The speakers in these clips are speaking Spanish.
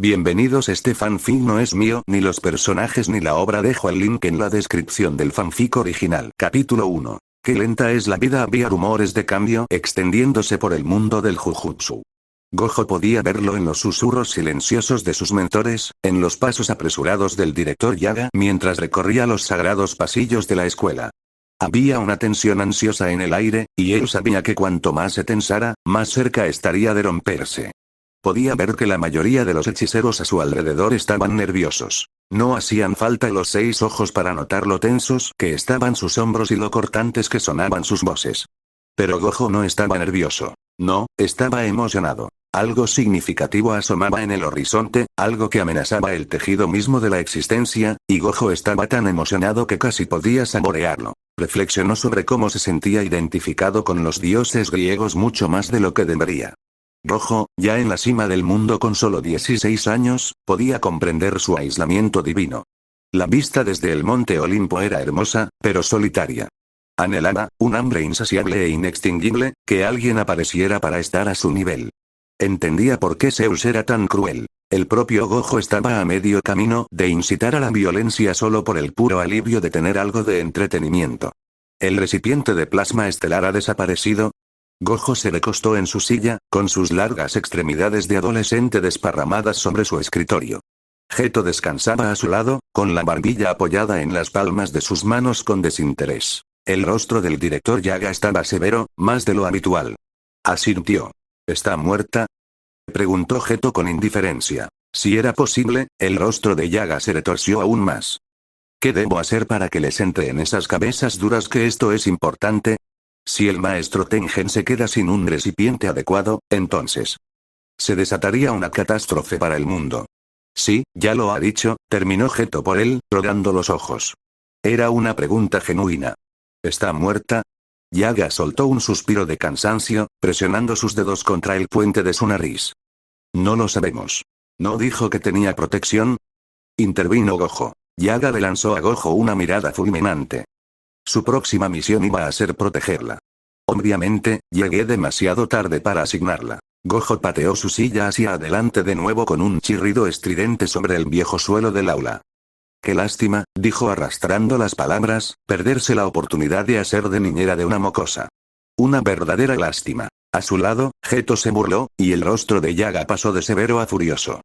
Bienvenidos. Este fanfic no es mío, ni los personajes ni la obra. Dejo el link en la descripción del fanfic original. Capítulo 1. Qué lenta es la vida. Había rumores de cambio extendiéndose por el mundo del Jujutsu. Gojo podía verlo en los susurros silenciosos de sus mentores, en los pasos apresurados del director Yaga mientras recorría los sagrados pasillos de la escuela. Había una tensión ansiosa en el aire, y él sabía que cuanto más se tensara, más cerca estaría de romperse. Podía ver que la mayoría de los hechiceros a su alrededor estaban nerviosos. No hacían falta los 6 ojos para notar lo tensos que estaban sus hombros y lo cortantes que sonaban sus voces. Pero Gojo no estaba nervioso. No, estaba emocionado. Algo significativo asomaba en el horizonte, algo que amenazaba el tejido mismo de la existencia, y Gojo estaba tan emocionado que casi podía saborearlo. Reflexionó sobre cómo se sentía identificado con los dioses griegos mucho más de lo que debería. Gojo, ya en la cima del mundo con solo 16 años, podía comprender su aislamiento divino. La vista desde el monte Olimpo era hermosa, pero solitaria. Anhelaba, un hambre insaciable e inextinguible, que alguien apareciera para estar a su nivel. Entendía por qué Zeus era tan cruel. El propio Gojo estaba a medio camino de incitar a la violencia solo por el puro alivio de tener algo de entretenimiento. ¿El recipiente de plasma estelar ha desaparecido? Gojo se recostó en su silla, con sus largas extremidades de adolescente desparramadas sobre su escritorio. Geto descansaba a su lado, con la barbilla apoyada en las palmas de sus manos con desinterés. El rostro del director Yaga estaba severo, más de lo habitual. Asintió. ¿Está muerta? Preguntó Geto con indiferencia. Si era posible, el rostro de Yaga se retorció aún más. ¿Qué debo hacer para que les entre en esas cabezas duras que esto es importante? Si el maestro Tengen se queda sin un recipiente adecuado, entonces se desataría una catástrofe para el mundo. Sí, ya lo ha dicho, terminó Geto por él, rodando los ojos. Era una pregunta genuina. ¿Está muerta? Yaga soltó un suspiro de cansancio, presionando sus dedos contra el puente de su nariz. No lo sabemos. ¿No dijo que tenía protección? Intervino Gojo. Yaga le lanzó a Gojo una mirada fulminante. Su próxima misión iba a ser protegerla. Obviamente, llegué demasiado tarde para asignarla. Gojo pateó su silla hacia adelante de nuevo con un chirrido estridente sobre el viejo suelo del aula. Qué lástima, dijo arrastrando las palabras, perderse la oportunidad de hacer de niñera de una mocosa. Una verdadera lástima. A su lado, Geto se burló, y el rostro de Yaga pasó de severo a furioso.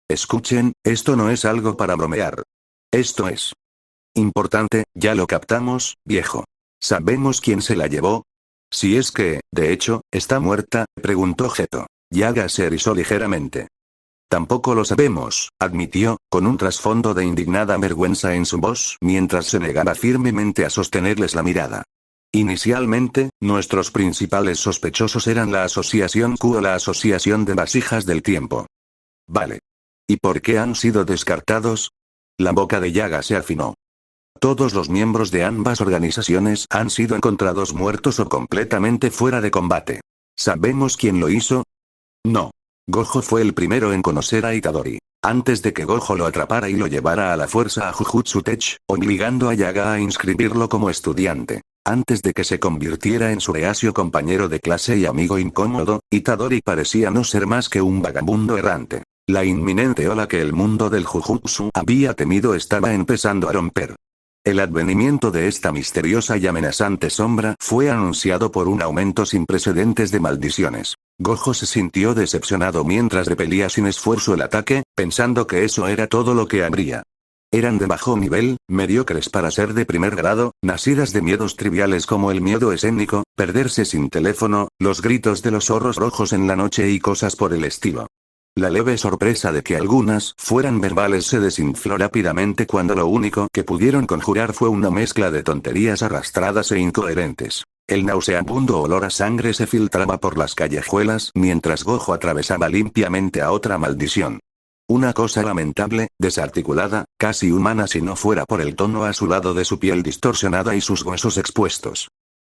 Escuchen, esto no es algo para bromear. Esto es importante, ya lo captamos, viejo. ¿Sabemos quién se la llevó? Si es que, de hecho, está muerta, preguntó Geto. Yaga se erizó ligeramente. Tampoco lo sabemos, admitió, con un trasfondo de indignada vergüenza en su voz, mientras se negaba firmemente a sostenerles la mirada. Inicialmente, nuestros principales sospechosos eran la Asociación Q o la Asociación de Vasijas del Tiempo. Vale. ¿Y por qué han sido descartados? La boca de Yaga se afinó. Todos los miembros de ambas organizaciones han sido encontrados muertos o completamente fuera de combate. ¿Sabemos quién lo hizo? No. Gojo fue el primero en conocer a Itadori. Antes de que Gojo lo atrapara y lo llevara a la fuerza a Jujutsu Tech, obligando a Yaga a inscribirlo como estudiante. Antes de que se convirtiera en su reacio compañero de clase y amigo incómodo, Itadori parecía no ser más que un vagabundo errante. La inminente ola que el mundo del Jujutsu había temido estaba empezando a romper. El advenimiento de esta misteriosa y amenazante sombra fue anunciado por un aumento sin precedentes de maldiciones. Gojo se sintió decepcionado mientras repelía sin esfuerzo el ataque, pensando que eso era todo lo que habría. Eran de bajo nivel, mediocres para ser de primer grado, nacidas de miedos triviales como el miedo escénico, perderse sin teléfono, los gritos de los zorros rojos en la noche y cosas por el estilo. La leve sorpresa de que algunas fueran verbales se desinfló rápidamente cuando lo único que pudieron conjurar fue una mezcla de tonterías arrastradas e incoherentes. El nauseabundo olor a sangre se filtraba por las callejuelas mientras Gojo atravesaba limpiamente a otra maldición. Una cosa lamentable, desarticulada, casi humana si no fuera por el tono azulado de su piel distorsionada y sus huesos expuestos.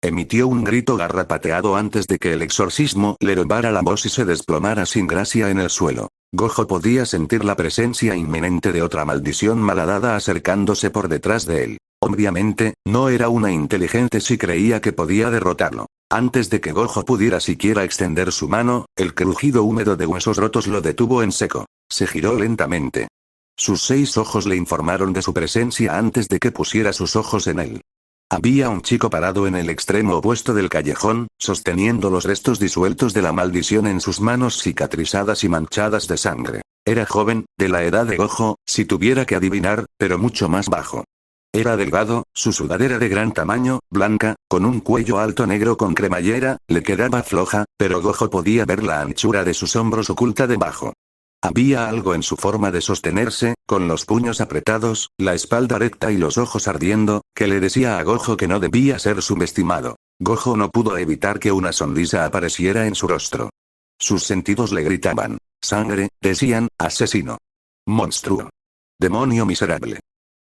Emitió un grito garrapateado antes de que el exorcismo le robara la voz y se desplomara sin gracia en el suelo. Gojo podía sentir la presencia inminente de otra maldición malhadada acercándose por detrás de él. Obviamente, no era una inteligente si creía que podía derrotarlo. Antes de que Gojo pudiera siquiera extender su mano, el crujido húmedo de huesos rotos lo detuvo en seco. Se giró lentamente. Sus 6 ojos le informaron de su presencia antes de que pusiera sus ojos en él. Había un chico parado en el extremo opuesto del callejón, sosteniendo los restos disueltos de la maldición en sus manos cicatrizadas y manchadas de sangre. Era joven, de la edad de Gojo, si tuviera que adivinar, pero mucho más bajo. Era delgado, su sudadera de gran tamaño, blanca, con un cuello alto negro con cremallera, le quedaba floja, pero Gojo podía ver la anchura de sus hombros oculta debajo. Había algo en su forma de sostenerse, con los puños apretados, la espalda recta y los ojos ardiendo, que le decía a Gojo que no debía ser subestimado. Gojo no pudo evitar que una sonrisa apareciera en su rostro. Sus sentidos le gritaban. Sangre, decían, asesino. Monstruo. Demonio miserable.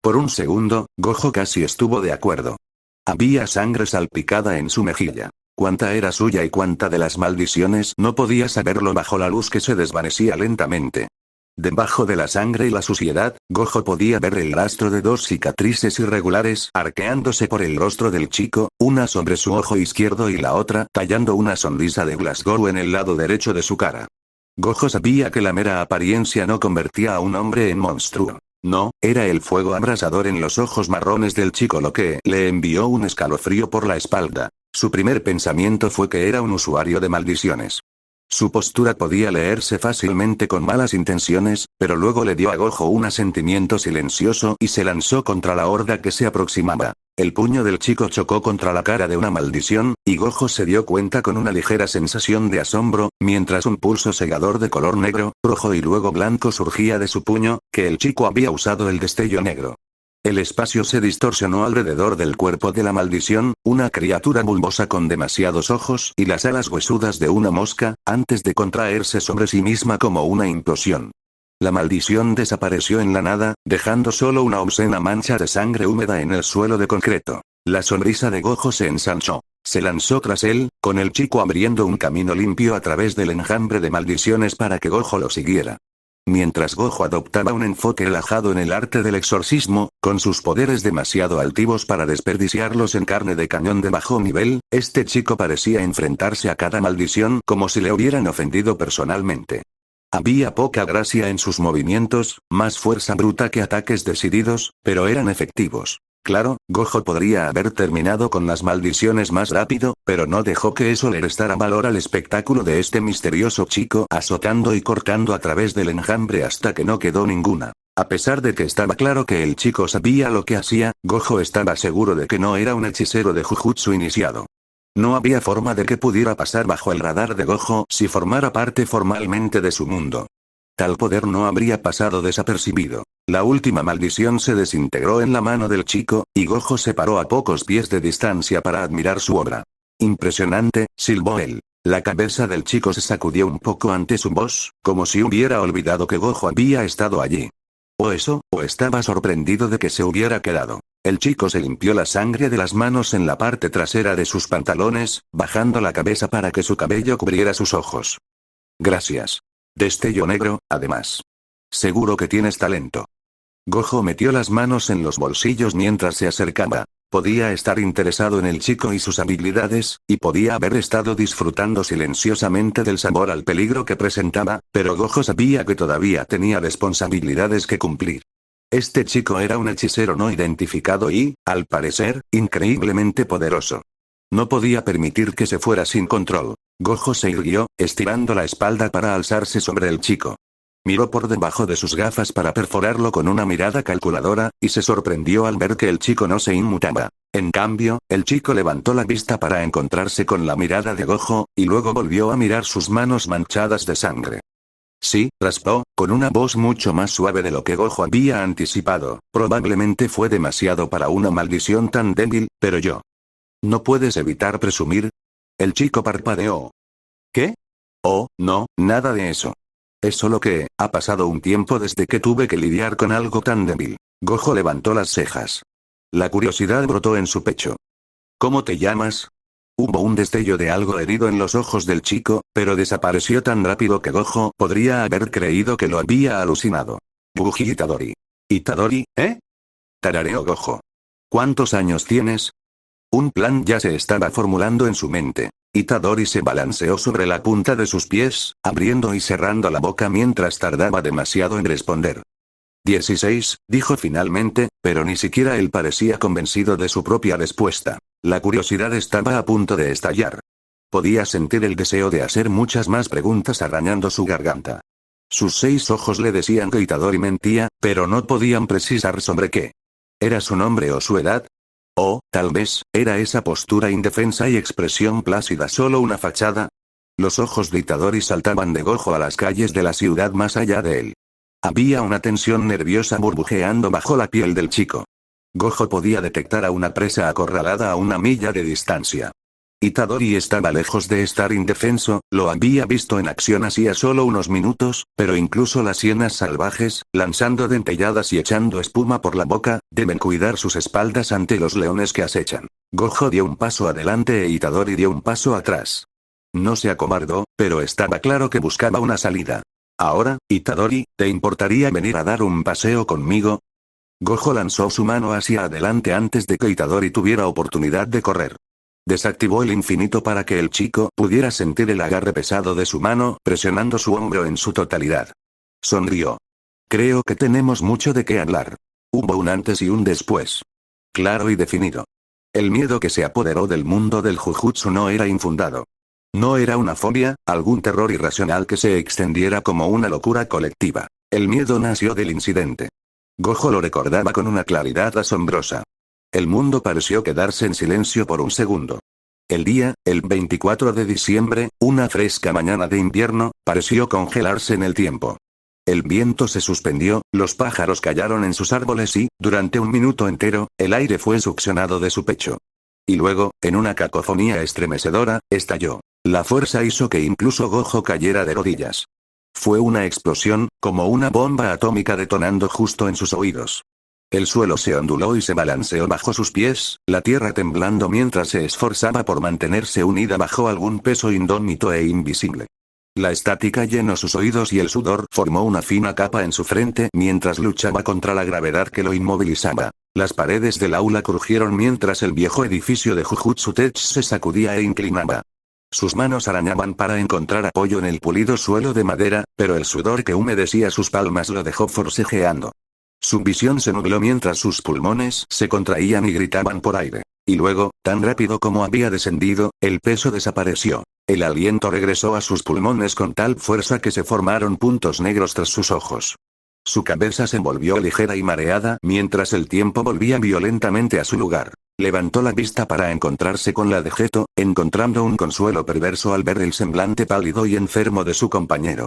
Por un segundo, Gojo casi estuvo de acuerdo. Había sangre salpicada en su mejilla. Cuánta era suya y cuánta de las maldiciones no podía saberlo bajo la luz que se desvanecía lentamente. Debajo de la sangre y la suciedad, Gojo podía ver el rastro de 2 cicatrices irregulares arqueándose por el rostro del chico, una sobre su ojo izquierdo y la otra tallando una sonrisa de Glasgow en el lado derecho de su cara. Gojo sabía que la mera apariencia no convertía a un hombre en monstruo. No, era el fuego abrasador en los ojos marrones del chico lo que le envió un escalofrío por la espalda. Su primer pensamiento fue que era un usuario de maldiciones. Su postura podía leerse fácilmente con malas intenciones, pero luego le dio a Gojo un asentimiento silencioso y se lanzó contra la horda que se aproximaba. El puño del chico chocó contra la cara de una maldición, y Gojo se dio cuenta con una ligera sensación de asombro, mientras un pulso cegador de color negro, rojo y luego blanco surgía de su puño, que el chico había usado el destello negro. El espacio se distorsionó alrededor del cuerpo de la maldición, una criatura bulbosa con demasiados ojos y las alas huesudas de una mosca, antes de contraerse sobre sí misma como una implosión. La maldición desapareció en la nada, dejando solo una obscena mancha de sangre húmeda en el suelo de concreto. La sonrisa de Gojo se ensanchó. Se lanzó tras él, con el chico abriendo un camino limpio a través del enjambre de maldiciones para que Gojo lo siguiera. Mientras Gojo adoptaba un enfoque relajado en el arte del exorcismo, con sus poderes demasiado altivos para desperdiciarlos en carne de cañón de bajo nivel, este chico parecía enfrentarse a cada maldición como si le hubieran ofendido personalmente. Había poca gracia en sus movimientos, más fuerza bruta que ataques decididos, pero eran efectivos. Claro, Gojo podría haber terminado con las maldiciones más rápido, pero no dejó que eso le restara valor al espectáculo de este misterioso chico azotando y cortando a través del enjambre hasta que no quedó ninguna. A pesar de que estaba claro que el chico sabía lo que hacía, Gojo estaba seguro de que no era un hechicero de Jujutsu iniciado. No había forma de que pudiera pasar bajo el radar de Gojo si formara parte formalmente de su mundo. Tal poder no habría pasado desapercibido. La última maldición se desintegró en la mano del chico, y Gojo se paró a pocos pies de distancia para admirar su obra. Impresionante, silbó él. La cabeza del chico se sacudió un poco ante su voz, como si hubiera olvidado que Gojo había estado allí. O eso, o estaba sorprendido de que se hubiera quedado. El chico se limpió la sangre de las manos en la parte trasera de sus pantalones, bajando la cabeza para que su cabello cubriera sus ojos. Gracias. Destello negro, además. Seguro que tienes talento. Gojo metió las manos en los bolsillos mientras se acercaba. Podía estar interesado en el chico y sus habilidades, y podía haber estado disfrutando silenciosamente del sabor al peligro que presentaba, pero Gojo sabía que todavía tenía responsabilidades que cumplir. Este chico era un hechicero no identificado y, al parecer, increíblemente poderoso. No podía permitir que se fuera sin control. Gojo se irguió, estirando la espalda para alzarse sobre el chico. Miró por debajo de sus gafas para perforarlo con una mirada calculadora, y se sorprendió al ver que el chico no se inmutaba. En cambio, el chico levantó la vista para encontrarse con la mirada de Gojo, y luego volvió a mirar sus manos manchadas de sangre. Sí, raspó, con una voz mucho más suave de lo que Gojo había anticipado. Probablemente fue demasiado para una maldición tan débil, pero yo. ¿No puedes evitar presumir? El chico parpadeó. ¿Qué? Oh, no, nada de eso. Es solo que, ha pasado un tiempo desde que tuve que lidiar con algo tan débil. Gojo levantó las cejas. La curiosidad brotó en su pecho. ¿Cómo te llamas? Hubo un destello de algo herido en los ojos del chico, pero desapareció tan rápido que Gojo podría haber creído que lo había alucinado. Yuji Itadori. ¿Itadori, eh? Tarareó Gojo. ¿Cuántos años tienes? Un plan ya se estaba formulando en su mente. Itadori se balanceó sobre la punta de sus pies, abriendo y cerrando la boca mientras tardaba demasiado en responder. 16, dijo finalmente, pero ni siquiera él parecía convencido de su propia respuesta. La curiosidad estaba a punto de estallar. Podía sentir el deseo de hacer muchas más preguntas arañando su garganta. Sus 6 ojos le decían que Itadori mentía, pero no podían precisar sobre qué. ¿Era su nombre o su edad? O, tal vez, ¿era esa postura indefensa y expresión plácida solo una fachada? Los ojos de Itadori saltaban de gojo a las calles de la ciudad más allá de él. Había una tensión nerviosa burbujeando bajo la piel del chico. Gojo podía detectar a una presa acorralada a una milla de distancia. Itadori estaba lejos de estar indefenso, lo había visto en acción hacía solo unos minutos, pero incluso las hienas salvajes, lanzando dentelladas y echando espuma por la boca, deben cuidar sus espaldas ante los leones que acechan. Gojo dio un paso adelante e Itadori dio un paso atrás. No se acobardó, pero estaba claro que buscaba una salida. Ahora, Itadori, ¿te importaría venir a dar un paseo conmigo? Gojo lanzó su mano hacia adelante antes de que Itadori tuviera oportunidad de correr. Desactivó el infinito para que el chico pudiera sentir el agarre pesado de su mano, presionando su hombro en su totalidad. Sonrió. Creo que tenemos mucho de qué hablar. Hubo un antes y un después. Claro y definido. El miedo que se apoderó del mundo del Jujutsu no era infundado. No era una fobia, algún terror irracional que se extendiera como una locura colectiva. El miedo nació del incidente. Gojo lo recordaba con una claridad asombrosa. El mundo pareció quedarse en silencio por un segundo. El día, el 24 de diciembre, una fresca mañana de invierno, pareció congelarse en el tiempo. El viento se suspendió, los pájaros callaron en sus árboles y, durante un minuto entero, el aire fue succionado de su pecho. Y luego, en una cacofonía estremecedora, estalló. La fuerza hizo que incluso Gojo cayera de rodillas. Fue una explosión, como una bomba atómica detonando justo en sus oídos. El suelo se onduló y se balanceó bajo sus pies, la tierra temblando mientras se esforzaba por mantenerse unida bajo algún peso indómito e invisible. La estática llenó sus oídos y el sudor formó una fina capa en su frente mientras luchaba contra la gravedad que lo inmovilizaba. Las paredes del aula crujieron mientras el viejo edificio de Jujutsu Tech se sacudía e inclinaba. Sus manos arañaban para encontrar apoyo en el pulido suelo de madera, pero el sudor que humedecía sus palmas lo dejó forcejeando. Su visión se nubló mientras sus pulmones se contraían y gritaban por aire. Y luego, tan rápido como había descendido, el peso desapareció. El aliento regresó a sus pulmones con tal fuerza que se formaron puntos negros tras sus ojos. Su cabeza se volvió ligera y mareada mientras el tiempo volvía violentamente a su lugar. Levantó la vista para encontrarse con la de Geto, encontrando un consuelo perverso al ver el semblante pálido y enfermo de su compañero.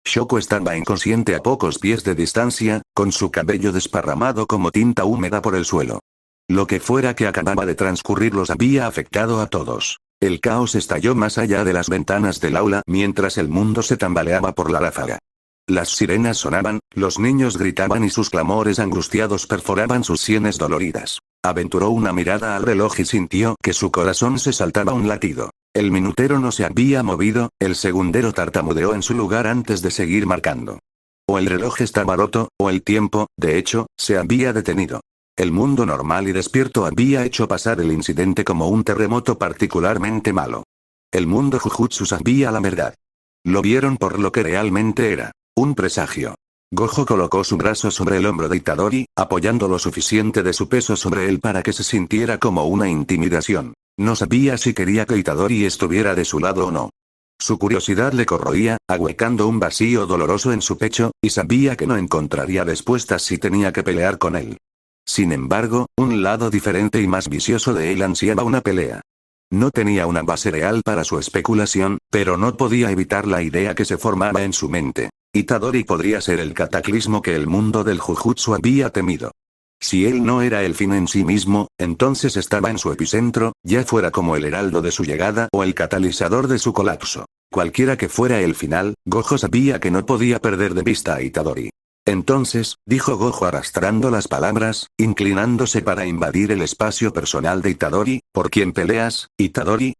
Shoko estaba inconsciente a pocos pies de distancia, con su cabello desparramado como tinta húmeda por el suelo. Lo que fuera que acababa de transcurrir los había afectado a todos. El caos estalló más allá de las ventanas del aula mientras el mundo se tambaleaba por la ráfaga. Las sirenas sonaban, los niños gritaban y sus clamores angustiados perforaban sus sienes doloridas. Aventuró una mirada al reloj y sintió que su corazón se saltaba un latido. El minutero no se había movido, el segundero tartamudeó en su lugar antes de seguir marcando. O el reloj estaba roto, o el tiempo, de hecho, se había detenido. El mundo normal y despierto había hecho pasar el incidente como un terremoto particularmente malo. El mundo Jujutsu sabía la verdad. Lo vieron por lo que realmente era. Un presagio. Gojo colocó su brazo sobre el hombro de Itadori, apoyando lo suficiente de su peso sobre él para que se sintiera como una intimidación. No sabía si quería que Itadori estuviera de su lado o no. Su curiosidad le corroía, ahuecando un vacío doloroso en su pecho, y sabía que no encontraría respuestas si tenía que pelear con él. Sin embargo, un lado diferente y más vicioso de él ansiaba una pelea. No tenía una base real para su especulación, pero no podía evitar la idea que se formaba en su mente. Itadori podría ser el cataclismo que el mundo del Jujutsu había temido. Si él no era el fin en sí mismo, entonces estaba en su epicentro, ya fuera como el heraldo de su llegada o el catalizador de su colapso. Cualquiera que fuera el final, Gojo sabía que no podía perder de vista a Itadori. Entonces, dijo Gojo arrastrando las palabras, inclinándose para invadir el espacio personal de Itadori, ¿por quién peleas, Itadori?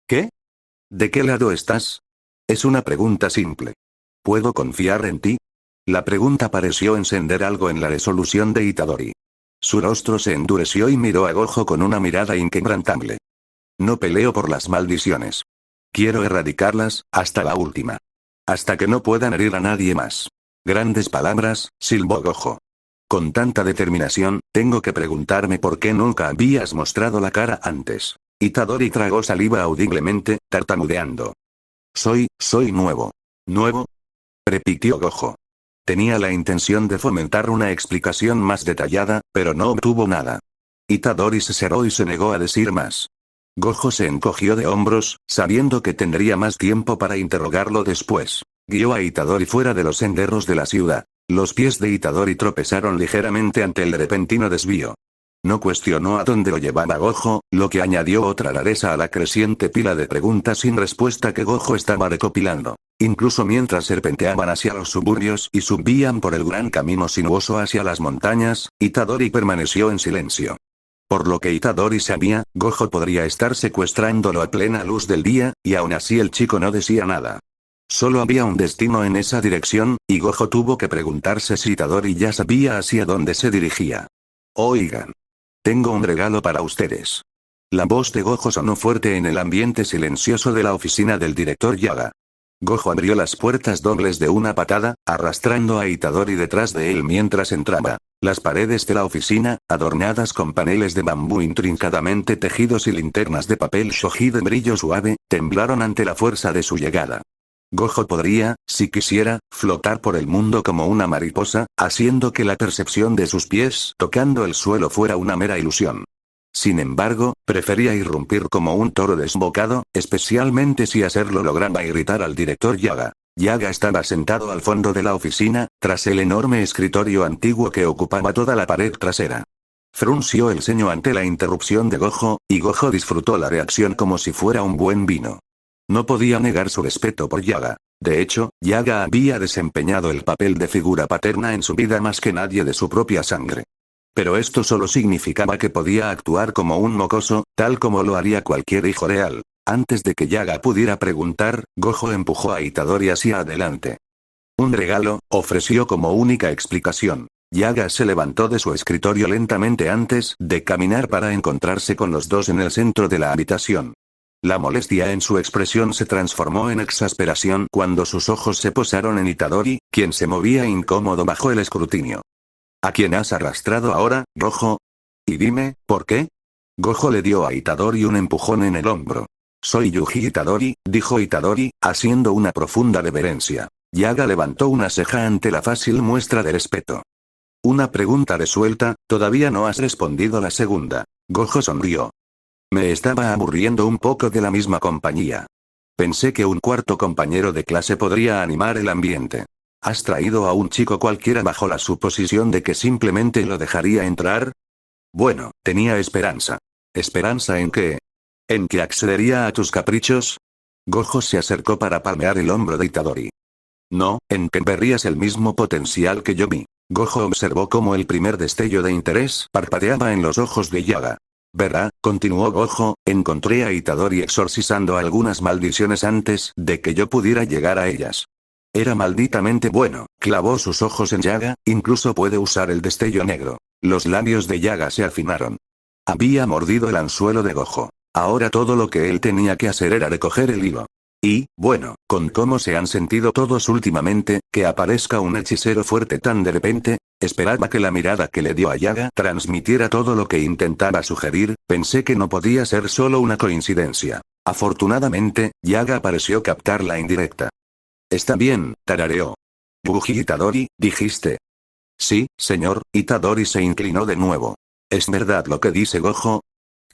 ¿Qué? ¿De qué lado estás? Es una pregunta simple. ¿Puedo confiar en ti? La pregunta pareció encender algo en la resolución de Itadori. Su rostro se endureció y miró a Gojo con una mirada inquebrantable. No peleo por las maldiciones. Quiero erradicarlas, hasta la última. Hasta que no puedan herir a nadie más. Grandes palabras, silbó Gojo. Con tanta determinación, tengo que preguntarme por qué nunca habías mostrado la cara antes. Itadori tragó saliva audiblemente, tartamudeando. Soy nuevo. ¿Nuevo? Repitió Gojo. Tenía la intención de fomentar una explicación más detallada, pero no obtuvo nada. Itadori se cerró y se negó a decir más. Gojo se encogió de hombros, sabiendo que tendría más tiempo para interrogarlo después. Guió a Itadori fuera de los senderos de la ciudad. Los pies de Itadori tropezaron ligeramente ante el repentino desvío. No cuestionó a dónde lo llevaba Gojo, lo que añadió otra rareza a la creciente pila de preguntas sin respuesta que Gojo estaba recopilando. Incluso mientras serpenteaban hacia los suburbios y subían por el gran camino sinuoso hacia las montañas, Itadori permaneció en silencio. Por lo que Itadori sabía, Gojo podría estar secuestrándolo a plena luz del día, y aún así el chico no decía nada. Solo había un destino en esa dirección, y Gojo tuvo que preguntarse si Itadori ya sabía hacia dónde se dirigía. Oigan. Tengo un regalo para ustedes. La voz de Gojo sonó fuerte en el ambiente silencioso de la oficina del director Yaga. Gojo abrió las puertas dobles de una patada, arrastrando a Itadori detrás de él mientras entraba. Las paredes de la oficina, adornadas con paneles de bambú intrincadamente tejidos y linternas de papel shoji de brillo suave, temblaron ante la fuerza de su llegada. Gojo podría, si quisiera, flotar por el mundo como una mariposa, haciendo que la percepción de sus pies tocando el suelo fuera una mera ilusión. Sin embargo, prefería irrumpir como un toro desbocado, especialmente si hacerlo lograba irritar al director Yaga. Yaga estaba sentado al fondo de la oficina, tras el enorme escritorio antiguo que ocupaba toda la pared trasera. Frunció el ceño ante la interrupción de Gojo, y Gojo disfrutó la reacción como si fuera un buen vino. No podía negar su respeto por Yaga. De hecho, Yaga había desempeñado el papel de figura paterna en su vida más que nadie de su propia sangre. Pero esto solo significaba que podía actuar como un mocoso, tal como lo haría cualquier hijo real. Antes de que Yaga pudiera preguntar, Gojo empujó a Itadori hacia adelante. Un regalo, ofreció como única explicación. Yaga se levantó de su escritorio lentamente antes de caminar para encontrarse con los dos en el centro de la habitación. La molestia en su expresión se transformó en exasperación cuando sus ojos se posaron en Itadori, quien se movía incómodo bajo el escrutinio. ¿A quién has arrastrado ahora, Gojo? Y dime, ¿por qué? Gojo le dio a Itadori un empujón en el hombro. Soy Yuji Itadori, dijo Itadori, haciendo una profunda reverencia. Yaga levantó una ceja ante la fácil muestra de respeto. Una pregunta resuelta, todavía no has respondido la segunda. Gojo sonrió. Me estaba aburriendo un poco de la misma compañía. Pensé que un cuarto compañero de clase podría animar el ambiente. ¿Has traído a un chico cualquiera bajo la suposición de que simplemente lo dejaría entrar? Bueno, tenía esperanza. ¿Esperanza en qué? ¿En que accedería a tus caprichos? Gojo se acercó para palmear el hombro de Itadori. No, en que verías el mismo potencial que yo vi. Gojo observó cómo el primer destello de interés parpadeaba en los ojos de Yaga. Verá, continuó Gojo, encontré a Itadori exorcizando algunas maldiciones antes de que yo pudiera llegar a ellas. Era malditamente bueno, clavó sus ojos en Yaga, incluso puede usar el destello negro. Los labios de Yaga se afinaron. Había mordido el anzuelo de Gojo. Ahora todo lo que él tenía que hacer era recoger el hilo. Y, bueno, con cómo se han sentido todos últimamente, que aparezca un hechicero fuerte tan de repente, esperaba que la mirada que le dio a Yaga transmitiera todo lo que intentaba sugerir, pensé que no podía ser solo una coincidencia. Afortunadamente, Yaga pareció captar la indirecta. Está bien, tarareó. Yuji Itadori, dijiste. Sí, señor, Itadori se inclinó de nuevo. ¿Es verdad lo que dice Gojo?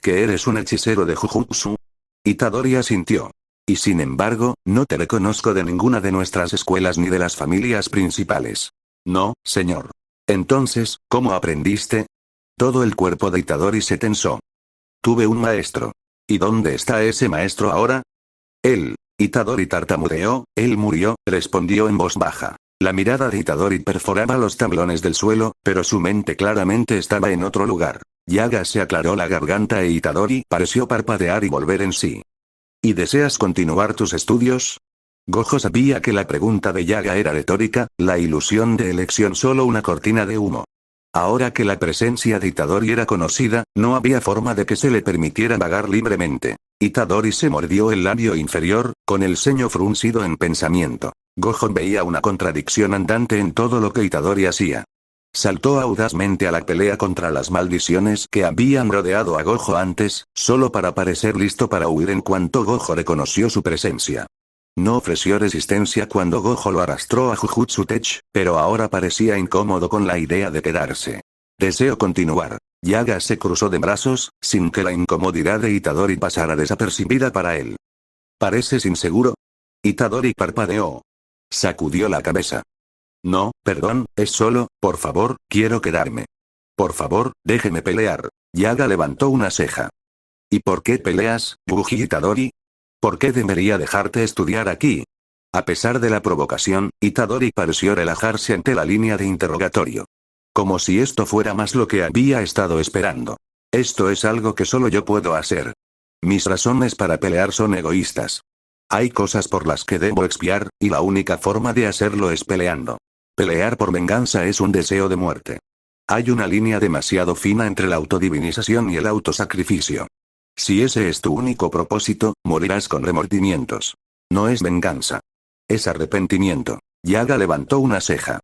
¿Que eres un hechicero de Jujutsu? Itadori asintió. Y sin embargo, no te reconozco de ninguna de nuestras escuelas ni de las familias principales. No, señor. Entonces, ¿cómo aprendiste? Todo el cuerpo de Itadori se tensó. Tuve un maestro. ¿Y dónde está ese maestro ahora? Él. Itadori tartamudeó, él murió, respondió en voz baja. La mirada de Itadori perforaba los tablones del suelo, pero su mente claramente estaba en otro lugar. Yaga se aclaró la garganta e Itadori pareció parpadear y volver en sí. ¿Y deseas continuar tus estudios? Gojo sabía que la pregunta de Yaga era retórica, la ilusión de elección solo una cortina de humo. Ahora que la presencia de Itadori era conocida, no había forma de que se le permitiera vagar libremente. Itadori se mordió el labio inferior, con el ceño fruncido en pensamiento. Gojo veía una contradicción andante en todo lo que Itadori hacía. Saltó audazmente a la pelea contra las maldiciones que habían rodeado a Gojo antes, solo para parecer listo para huir en cuanto Gojo reconoció su presencia. No ofreció resistencia cuando Gojo lo arrastró a Jujutsu Tech, pero ahora parecía incómodo con la idea de quedarse. Deseo continuar. Yaga se cruzó de brazos, sin que la incomodidad de Itadori pasara desapercibida para él. ¿Pareces inseguro? Itadori parpadeó. Sacudió la cabeza. No, perdón, es solo, por favor, quiero quedarme. Por favor, déjeme pelear. Yaga levantó una ceja. ¿Y por qué peleas, Buji Itadori? ¿Por qué debería dejarte estudiar aquí? A pesar de la provocación, Itadori pareció relajarse ante la línea de interrogatorio. Como si esto fuera más lo que había estado esperando. Esto es algo que solo yo puedo hacer. Mis razones para pelear son egoístas. Hay cosas por las que debo expiar, y la única forma de hacerlo es peleando. Pelear por venganza es un deseo de muerte. Hay una línea demasiado fina entre la autodivinización y el autosacrificio. Si ese es tu único propósito, morirás con remordimientos. No es venganza. Es arrepentimiento. Yaga levantó una ceja.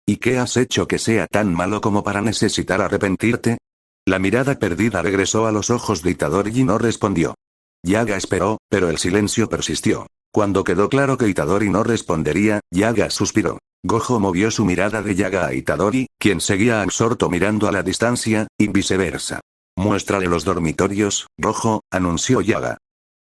¿Y qué has hecho que sea tan malo como para necesitar arrepentirte? La mirada perdida regresó a los ojos de Itadori y no respondió. Yaga esperó, pero el silencio persistió. Cuando quedó claro que Itadori no respondería, Yaga suspiró. Gojo movió su mirada de Yaga a Itadori, quien seguía absorto mirando a la distancia, y viceversa. Muéstrale los dormitorios, Gojo, anunció Yaga.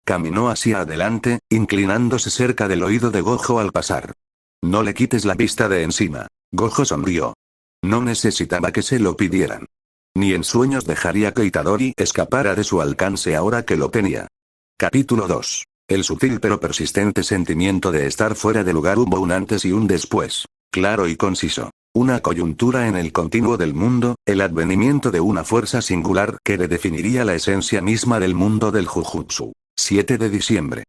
Caminó hacia adelante, inclinándose cerca del oído de Gojo al pasar. No le quites la vista de encima. Gojo sonrió. No necesitaba que se lo pidieran. Ni en sueños dejaría que Itadori escapara de su alcance ahora que lo tenía. Capítulo 2. El sutil pero persistente sentimiento de estar fuera de lugar hubo un antes y un después. Claro y conciso. Una coyuntura en el continuo del mundo, el advenimiento de una fuerza singular que redefiniría la esencia misma del mundo del Jujutsu. 7 de diciembre.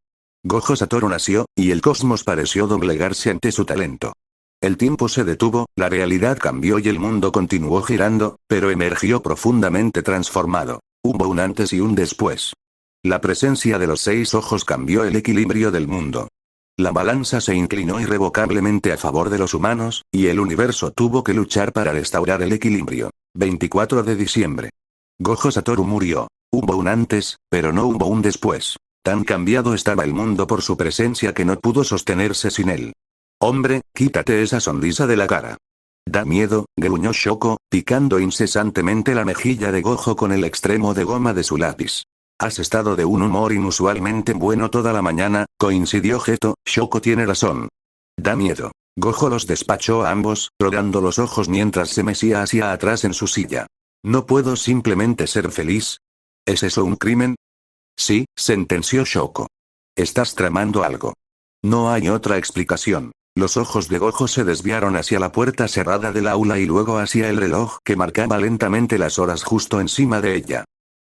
Gojo Satoru nació, y el cosmos pareció doblegarse ante su talento. El tiempo se detuvo, la realidad cambió y el mundo continuó girando, pero emergió profundamente transformado. Hubo un antes y un después. La presencia de los 6 ojos cambió el equilibrio del mundo. La balanza se inclinó irrevocablemente a favor de los humanos, y el universo tuvo que luchar para restaurar el equilibrio. 24 de diciembre. Gojo Satoru murió. Hubo un antes, pero no hubo un después. Tan cambiado estaba el mundo por su presencia que no pudo sostenerse sin él. Hombre, quítate esa sonrisa de la cara. Da miedo, gruñó Shoko, picando incesantemente la mejilla de Gojo con el extremo de goma de su lápiz. Has estado de un humor inusualmente bueno toda la mañana, coincidió Geto. Shoko tiene razón. Da miedo. Gojo los despachó a ambos, rogando los ojos mientras se mecía hacia atrás en su silla. ¿No puedo simplemente ser feliz? ¿Es eso un crimen? Sí, sentenció Shoko. Estás tramando algo. No hay otra explicación. Los ojos de Gojo se desviaron hacia la puerta cerrada del aula y luego hacia el reloj que marcaba lentamente las horas justo encima de ella.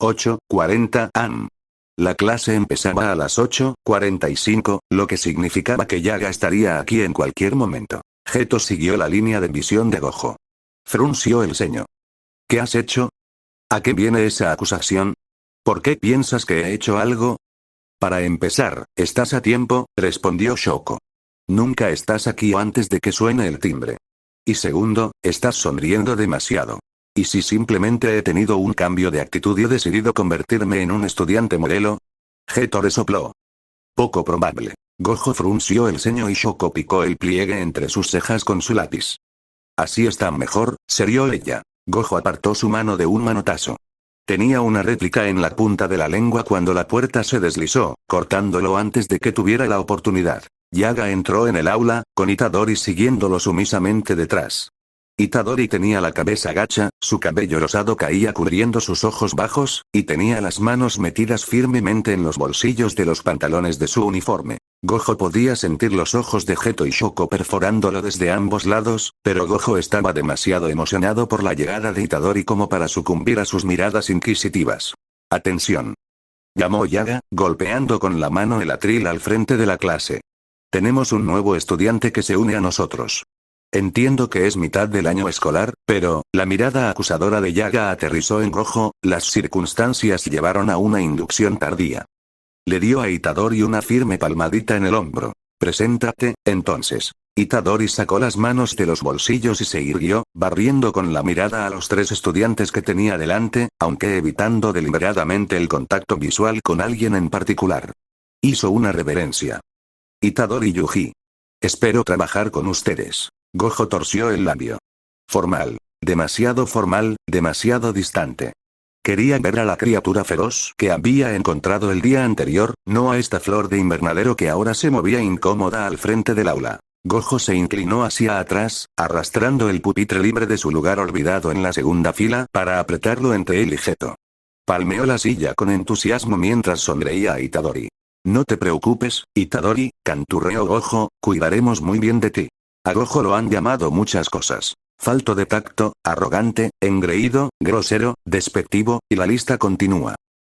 8:40 am. La clase empezaba a las 8:45, lo que significaba que Yaga estaría aquí en cualquier momento. Geto siguió la línea de visión de Gojo. Frunció el ceño. ¿Qué has hecho? ¿A qué viene esa acusación? ¿Por qué piensas que he hecho algo? Para empezar, estás a tiempo, respondió Shoko. Nunca estás aquí antes de que suene el timbre. Y segundo, estás sonriendo demasiado. ¿Y si simplemente he tenido un cambio de actitud y he decidido convertirme en un estudiante modelo? Geto resopló. Poco probable. Gojo frunció el ceño y Shoko picó el pliegue entre sus cejas con su lápiz. Así está mejor, serió ella. Gojo apartó su mano de un manotazo. Tenía una réplica en la punta de la lengua cuando la puerta se deslizó, cortándolo antes de que tuviera la oportunidad. Yaga entró en el aula, con Itadori siguiéndolo sumisamente detrás. Itadori tenía la cabeza gacha, su cabello rosado caía cubriendo sus ojos bajos, y tenía las manos metidas firmemente en los bolsillos de los pantalones de su uniforme. Gojo podía sentir los ojos de Geto y Shoko perforándolo desde ambos lados, pero Gojo estaba demasiado emocionado por la llegada de Itadori como para sucumbir a sus miradas inquisitivas. «Atención», llamó Yaga, golpeando con la mano el atril al frente de la clase. «Tenemos un nuevo estudiante que se une a nosotros. Entiendo que es mitad del año escolar, pero», la mirada acusadora de Yaga aterrizó en Gojo, «las circunstancias llevaron a una inducción tardía. Le dio a Itadori una firme palmadita en el hombro. Preséntate, entonces. Itadori sacó las manos de los bolsillos y se irguió, barriendo con la mirada a los 3 estudiantes que tenía delante, aunque evitando deliberadamente el contacto visual con alguien en particular. Hizo una reverencia. Itadori Yuji. Espero trabajar con ustedes. Gojo torció el labio. Formal. Demasiado formal, demasiado distante. Quería ver a la criatura feroz que había encontrado el día anterior, no a esta flor de invernadero que ahora se movía incómoda al frente del aula. Gojo se inclinó hacia atrás, arrastrando el pupitre libre de su lugar olvidado en la segunda fila para apretarlo entre él y Geto. Palmeó la silla con entusiasmo mientras sonreía a Itadori. No te preocupes, Itadori, canturreó Gojo, cuidaremos muy bien de ti. A Gojo lo han llamado muchas cosas. Falto de tacto, arrogante, engreído, grosero, despectivo, y la lista continúa.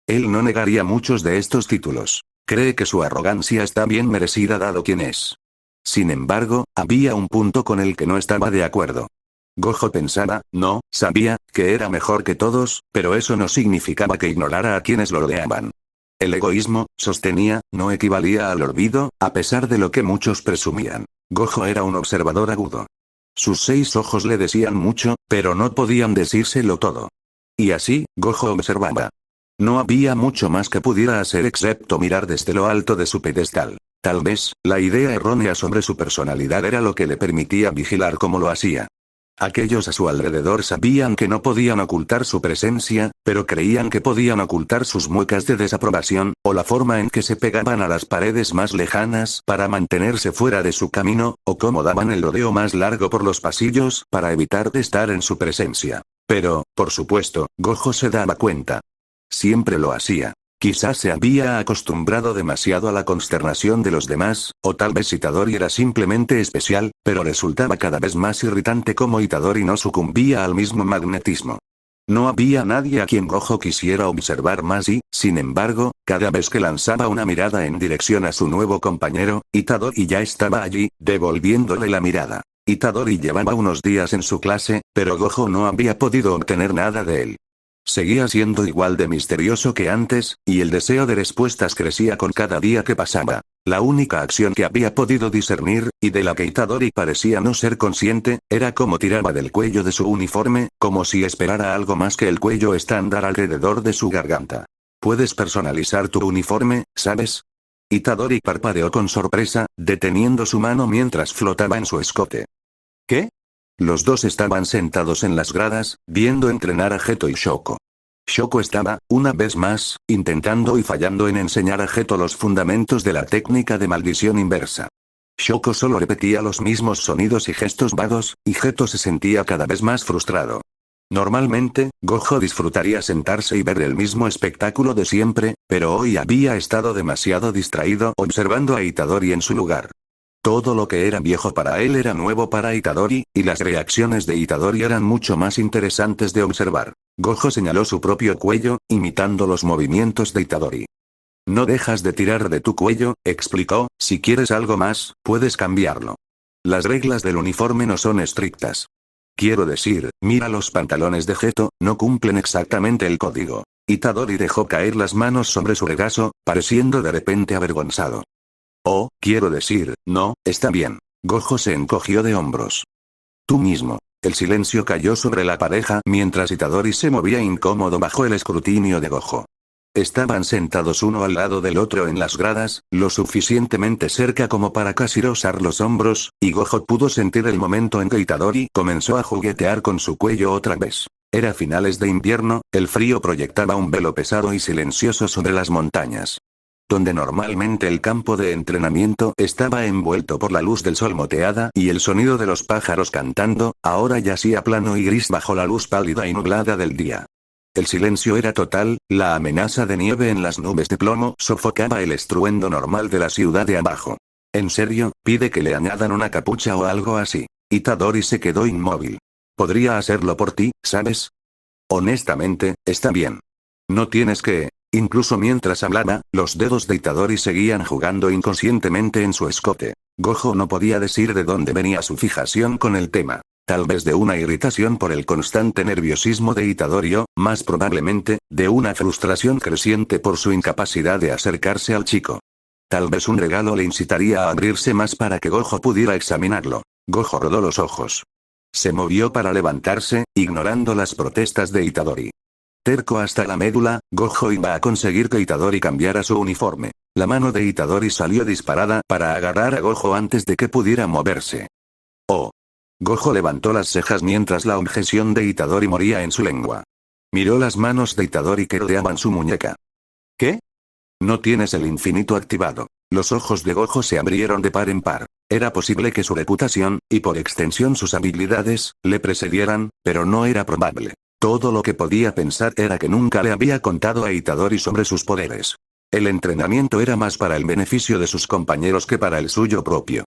Él no negaría muchos de estos títulos. Cree que su arrogancia está bien merecida dado quien es. Sin embargo, había un punto con el que no estaba de acuerdo. Gojo pensaba, no, sabía, que era mejor que todos, pero eso no significaba que ignorara a quienes lo rodeaban. El egoísmo, sostenía, no equivalía al olvido, a pesar de lo que muchos presumían. Gojo era un observador agudo. Sus 6 ojos le decían mucho, pero no podían decírselo todo. Y así, Gojo observaba. No había mucho más que pudiera hacer excepto mirar desde lo alto de su pedestal. Tal vez, la idea errónea sobre su personalidad era lo que le permitía vigilar como lo hacía. Aquellos a su alrededor sabían que no podían ocultar su presencia, pero creían que podían ocultar sus muecas de desaprobación, o la forma en que se pegaban a las paredes más lejanas para mantenerse fuera de su camino, o cómo daban el rodeo más largo por los pasillos para evitar de estar en su presencia. Pero, por supuesto, Gojo se daba cuenta. Siempre lo hacía. Quizás se había acostumbrado demasiado a la consternación de los demás, o tal vez Itadori era simplemente especial, pero resultaba cada vez más irritante cómo Itadori no sucumbía al mismo magnetismo. No había nadie a quien Gojo quisiera observar más y, sin embargo, cada vez que lanzaba una mirada en dirección a su nuevo compañero, Itadori ya estaba allí, devolviéndole la mirada. Itadori llevaba unos días en su clase, pero Gojo no había podido obtener nada de él. Seguía siendo igual de misterioso que antes, y el deseo de respuestas crecía con cada día que pasaba. La única acción que había podido discernir, y de la que Itadori parecía no ser consciente, era cómo tiraba del cuello de su uniforme, como si esperara algo más que el cuello estándar alrededor de su garganta. Puedes personalizar tu uniforme, ¿sabes? Itadori parpadeó con sorpresa, deteniendo su mano mientras flotaba en su escote. ¿Qué? Los dos estaban sentados en las gradas, viendo entrenar a Geto y Shoko. Shoko estaba, una vez más, intentando y fallando en enseñar a Geto los fundamentos de la técnica de maldición inversa. Shoko solo repetía los mismos sonidos y gestos vagos, y Geto se sentía cada vez más frustrado. Normalmente, Gojo disfrutaría sentarse y ver el mismo espectáculo de siempre, pero hoy había estado demasiado distraído observando a Itadori en su lugar. Todo lo que era viejo para él era nuevo para Itadori, y las reacciones de Itadori eran mucho más interesantes de observar. Gojo señaló su propio cuello, imitando los movimientos de Itadori. No dejas de tirar de tu cuello, explicó, si quieres algo más, puedes cambiarlo. Las reglas del uniforme no son estrictas. Quiero decir, mira los pantalones de Geto, no cumplen exactamente el código. Itadori dejó caer las manos sobre su regazo, pareciendo de repente avergonzado. Oh, quiero decir, no, está bien. Gojo se encogió de hombros. Tú mismo. El silencio cayó sobre la pareja mientras Itadori se movía incómodo bajo el escrutinio de Gojo. Estaban sentados uno al lado del otro en las gradas, lo suficientemente cerca como para casi rozar los hombros, y Gojo pudo sentir el momento en que Itadori comenzó a juguetear con su cuello otra vez. Era finales de invierno, el frío proyectaba un velo pesado y silencioso sobre las montañas. Donde normalmente el campo de entrenamiento estaba envuelto por la luz del sol moteada y el sonido de los pájaros cantando, ahora yacía plano y gris bajo la luz pálida y nublada del día. El silencio era total, la amenaza de nieve en las nubes de plomo sofocaba el estruendo normal de la ciudad de abajo. En serio, pide que le añadan una capucha o algo así. Itadori se quedó inmóvil. Podría hacerlo por ti, ¿sabes? Honestamente, está bien. No tienes que... Incluso mientras hablaba, los dedos de Itadori seguían jugando inconscientemente en su escote. Gojo no podía decir de dónde venía su fijación con el tema. Tal vez de una irritación por el constante nerviosismo de Itadori o, más probablemente, de una frustración creciente por su incapacidad de acercarse al chico. Tal vez un regalo le incitaría a abrirse más para que Gojo pudiera examinarlo. Gojo rodó los ojos. Se movió para levantarse, ignorando las protestas de Itadori. Terco hasta la médula, Gojo iba a conseguir que Itadori cambiara su uniforme. La mano de Itadori salió disparada para agarrar a Gojo antes de que pudiera moverse. ¡Oh! Gojo levantó las cejas mientras la objeción de Itadori moría en su lengua. Miró las manos de Itadori que rodeaban su muñeca. ¿Qué? No tienes el infinito activado. Los ojos de Gojo se abrieron de par en par. Era posible que su reputación, y por extensión sus habilidades, le precedieran, pero no era probable. Todo lo que podía pensar era que nunca le había contado a Itadori sobre sus poderes. El entrenamiento era más para el beneficio de sus compañeros que para el suyo propio.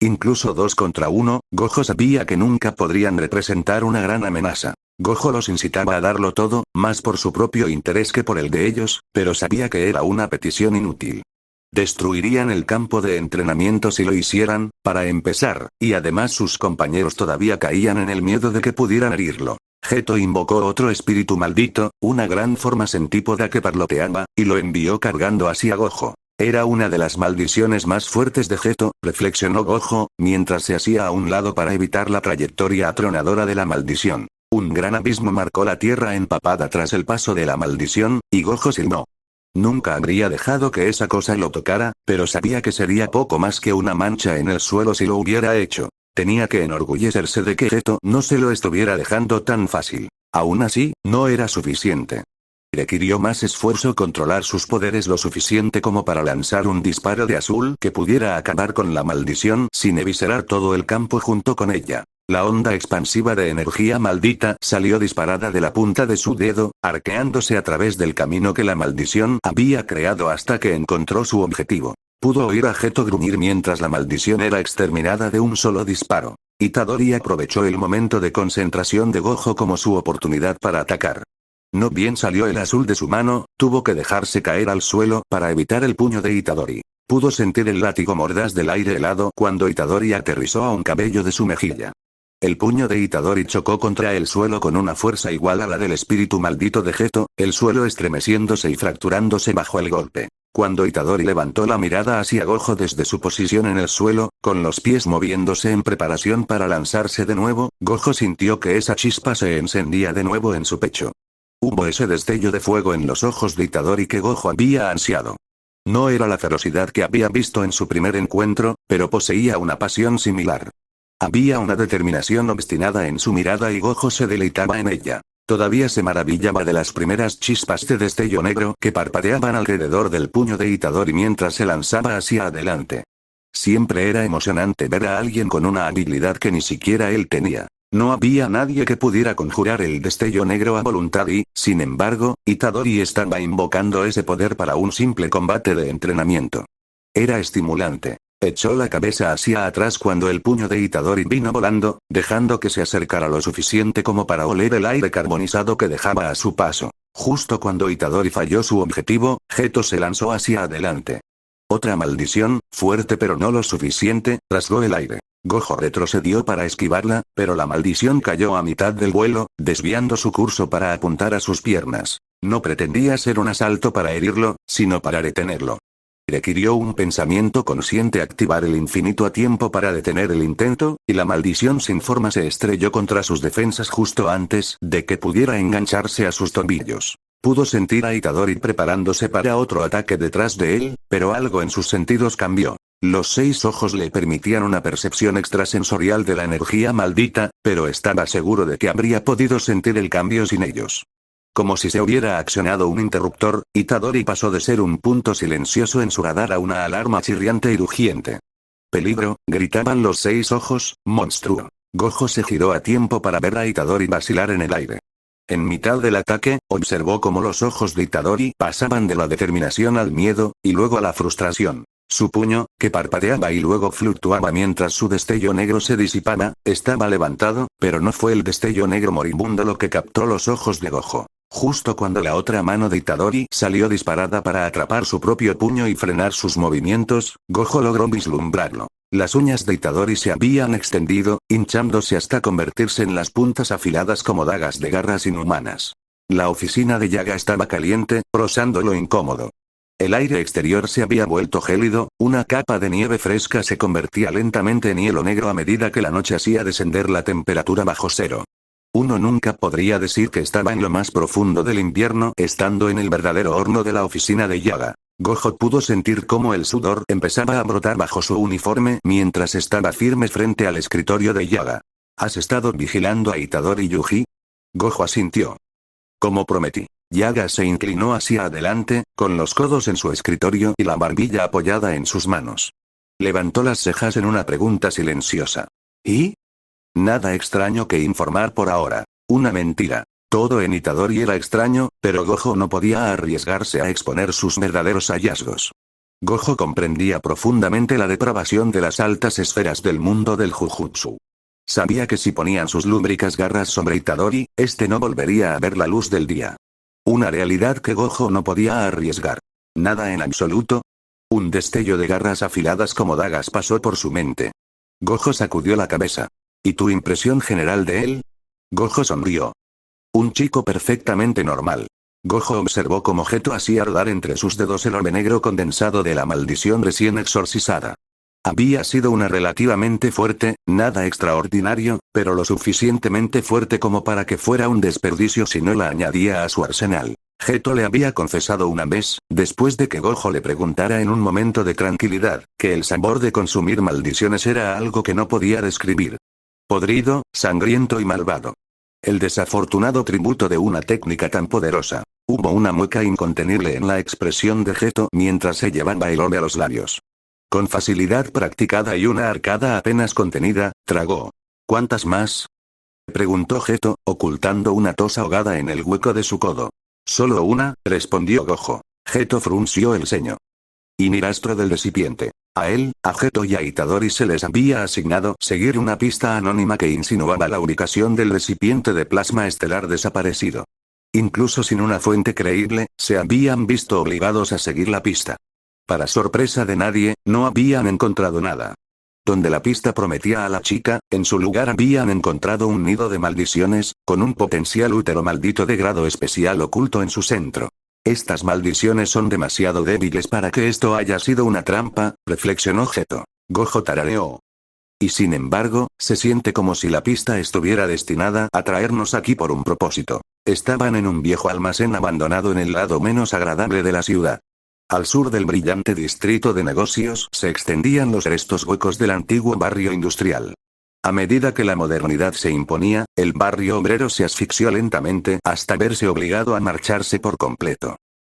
Incluso 2 contra 1, Gojo sabía que nunca podrían representar una gran amenaza. Gojo los incitaba a darlo todo, más por su propio interés que por el de ellos, pero sabía que era una petición inútil. Destruirían el campo de entrenamiento si lo hicieran, para empezar, y además sus compañeros todavía caían en el miedo de que pudieran herirlo. Geto invocó otro espíritu maldito, una gran forma centípoda que parloteaba, y lo envió cargando hacia Gojo. Era una de las maldiciones más fuertes de Geto, reflexionó Gojo, mientras se hacía a un lado para evitar la trayectoria atronadora de la maldición. Un gran abismo marcó la tierra empapada tras el paso de la maldición, y Gojo silbó. Nunca habría dejado que esa cosa lo tocara, pero sabía que sería poco más que una mancha en el suelo si lo hubiera hecho. Tenía que enorgullecerse de que Geto no se lo estuviera dejando tan fácil. Aún así, no era suficiente. Requirió más esfuerzo controlar sus poderes lo suficiente como para lanzar un disparo de azul que pudiera acabar con la maldición sin eviscerar todo el campo junto con ella. La onda expansiva de energía maldita salió disparada de la punta de su dedo, arqueándose a través del camino que la maldición había creado hasta que encontró su objetivo. Pudo oír a Geto gruñir mientras la maldición era exterminada de un solo disparo. Itadori aprovechó el momento de concentración de Gojo como su oportunidad para atacar. No bien salió el azul de su mano, tuvo que dejarse caer al suelo para evitar el puño de Itadori. Pudo sentir el látigo mordaz del aire helado cuando Itadori aterrizó a un cabello de su mejilla. El puño de Itadori chocó contra el suelo con una fuerza igual a la del espíritu maldito de Geto, el suelo estremeciéndose y fracturándose bajo el golpe. Cuando Itadori levantó la mirada hacia Gojo desde su posición en el suelo, con los pies moviéndose en preparación para lanzarse de nuevo, Gojo sintió que esa chispa se encendía de nuevo en su pecho. Hubo ese destello de fuego en los ojos de Itadori que Gojo había ansiado. No era la ferocidad que había visto en su primer encuentro, pero poseía una pasión similar. Había una determinación obstinada en su mirada y Gojo se deleitaba en ella. Todavía se maravillaba de las primeras chispas de destello negro que parpadeaban alrededor del puño de Itadori mientras se lanzaba hacia adelante. Siempre era emocionante ver a alguien con una habilidad que ni siquiera él tenía. No había nadie que pudiera conjurar el destello negro a voluntad y, sin embargo, Itadori estaba invocando ese poder para un simple combate de entrenamiento. Era estimulante. Echó la cabeza hacia atrás cuando el puño de Itadori vino volando, dejando que se acercara lo suficiente como para oler el aire carbonizado que dejaba a su paso. Justo cuando Itadori falló su objetivo, Geto se lanzó hacia adelante. Otra maldición, fuerte pero no lo suficiente, rasgó el aire. Gojo retrocedió para esquivarla, pero la maldición cayó a mitad del vuelo, desviando su curso para apuntar a sus piernas. No pretendía ser un asalto para herirlo, sino para retenerlo. Requirió un pensamiento consciente activar el infinito a tiempo para detener el intento, y la maldición sin forma se estrelló contra sus defensas justo antes de que pudiera engancharse a sus tobillos. Pudo sentir a Itadori preparándose para otro ataque detrás de él, pero algo en sus sentidos cambió. Los 6 ojos le permitían una percepción extrasensorial de la energía maldita, pero estaba seguro de que habría podido sentir el cambio sin ellos. Como si se hubiera accionado un interruptor, Itadori pasó de ser un punto silencioso en su radar a una alarma chirriante y rugiente. «¡Peligro!», gritaban los 6 ojos, monstruo. Gojo se giró a tiempo para ver a Itadori vacilar en el aire. En mitad del ataque, observó cómo los ojos de Itadori pasaban de la determinación al miedo, y luego a la frustración. Su puño, que parpadeaba y luego fluctuaba mientras su destello negro se disipaba, estaba levantado, pero no fue el destello negro moribundo lo que captó los ojos de Gojo. Justo cuando la otra mano de Itadori salió disparada para atrapar su propio puño y frenar sus movimientos, Gojo logró vislumbrarlo. Las uñas de Itadori se habían extendido, hinchándose hasta convertirse en las puntas afiladas como dagas de garras inhumanas. La oficina de Yaga estaba caliente, rozando lo incómodo. El aire exterior se había vuelto gélido, una capa de nieve fresca se convertía lentamente en hielo negro a medida que la noche hacía descender la temperatura bajo cero. Uno nunca podría decir que estaba en lo más profundo del invierno, estando en el verdadero horno de la oficina de Yaga. Gojo pudo sentir cómo el sudor empezaba a brotar bajo su uniforme mientras estaba firme frente al escritorio de Yaga. ¿Has estado vigilando a Itadori Yuji? Gojo asintió. Como prometí. Yaga se inclinó hacia adelante, con los codos en su escritorio y la barbilla apoyada en sus manos. Levantó las cejas en una pregunta silenciosa. ¿Y? Nada extraño que informar por ahora. Una mentira. Todo en Itadori era extraño, pero Gojo no podía arriesgarse a exponer sus verdaderos hallazgos. Gojo comprendía profundamente la depravación de las altas esferas del mundo del Jujutsu. Sabía que si ponían sus lúbricas garras sobre Itadori, este no volvería a ver la luz del día. Una realidad que Gojo no podía arriesgar. Nada en absoluto. Un destello de garras afiladas como dagas pasó por su mente. Gojo sacudió la cabeza. ¿Y tu impresión general de él? Gojo sonrió. Un chico perfectamente normal. Gojo observó cómo Geto hacía rodar entre sus dedos el orbe negro condensado de la maldición recién exorcizada. Había sido una relativamente fuerte, nada extraordinario, pero lo suficientemente fuerte como para que fuera un desperdicio si no la añadía a su arsenal. Geto le había confesado una vez, después de que Gojo le preguntara en un momento de tranquilidad, que el sabor de consumir maldiciones era algo que no podía describir. Podrido, sangriento y malvado. El desafortunado tributo de una técnica tan poderosa. Hubo una mueca incontenible en la expresión de Geto mientras se llevaba el orbe a los labios. Con facilidad practicada y una arcada apenas contenida, tragó. ¿Cuántas más? Preguntó Geto, ocultando una tos ahogada en el hueco de su codo. Solo una, respondió Gojo. Geto frunció el ceño. Y ni rastro del recipiente. A él, a Geto y a Itadori se les había asignado seguir una pista anónima que insinuaba la ubicación del recipiente de plasma estelar desaparecido. Incluso sin una fuente creíble, se habían visto obligados a seguir la pista. Para sorpresa de nadie, no habían encontrado nada. Donde la pista prometía a la chica, en su lugar habían encontrado un nido de maldiciones, con un potencial útero maldito de grado especial oculto en su centro. Estas maldiciones son demasiado débiles para que esto haya sido una trampa, reflexionó Geto. Gojo tarareó. Y sin embargo, se siente como si la pista estuviera destinada a traernos aquí por un propósito. Estaban en un viejo almacén abandonado en el lado menos agradable de la ciudad. Al sur del brillante distrito de negocios se extendían los restos huecos del antiguo barrio industrial. A medida que la modernidad se imponía, el barrio obrero se asfixió lentamente hasta verse obligado a marcharse por completo.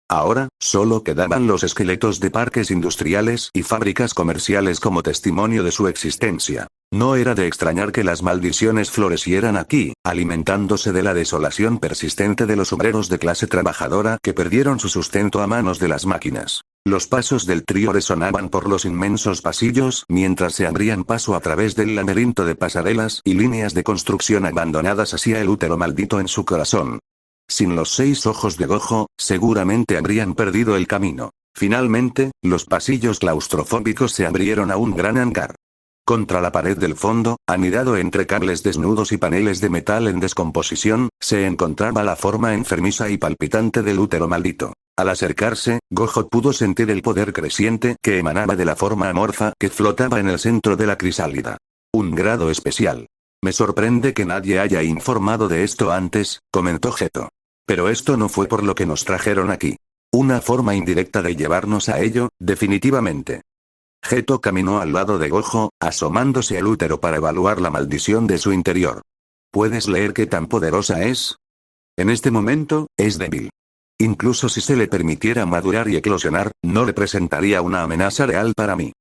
Ahora, solo quedaban los esqueletos de parques industriales y fábricas comerciales como testimonio de su existencia. No era de extrañar que las maldiciones florecieran aquí, alimentándose de la desolación persistente de los obreros de clase trabajadora que perdieron su sustento a manos de las máquinas. Los pasos del trío resonaban por los inmensos pasillos mientras se abrían paso a través del laberinto de pasarelas y líneas de construcción abandonadas hacia el útero maldito en su corazón. Sin los 6 ojos de Gojo, seguramente habrían perdido el camino. Finalmente, los pasillos claustrofóbicos se abrieron a un gran hangar. Contra la pared del fondo, anidado entre cables desnudos y paneles de metal en descomposición, se encontraba la forma enfermiza y palpitante del útero maldito. Al acercarse, Gojo pudo sentir el poder creciente que emanaba de la forma amorfa que flotaba en el centro de la crisálida. Un grado especial. Me sorprende que nadie haya informado de esto antes, comentó Geto. Pero esto no fue por lo que nos trajeron aquí. Una forma indirecta de llevarnos a ello, definitivamente. Geto caminó al lado de Gojo, asomándose al útero para evaluar la maldición de su interior. ¿Puedes leer qué tan poderosa es? En este momento, es débil. Incluso si se le permitiera madurar y eclosionar, no representaría una amenaza real para mí.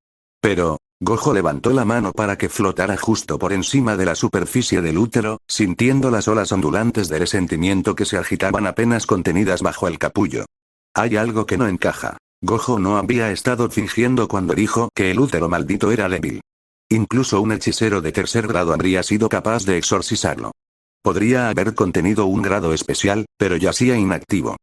Pero, Gojo levantó la mano para que flotara justo por encima de la superficie del útero, sintiendo las olas ondulantes de resentimiento que se agitaban apenas contenidas bajo el capullo. Hay algo que no encaja. Gojo no había estado fingiendo cuando dijo que el útero maldito era débil. Incluso un hechicero de tercer grado habría sido capaz de exorcizarlo. Podría haber contenido un grado especial, pero yacía inactivo.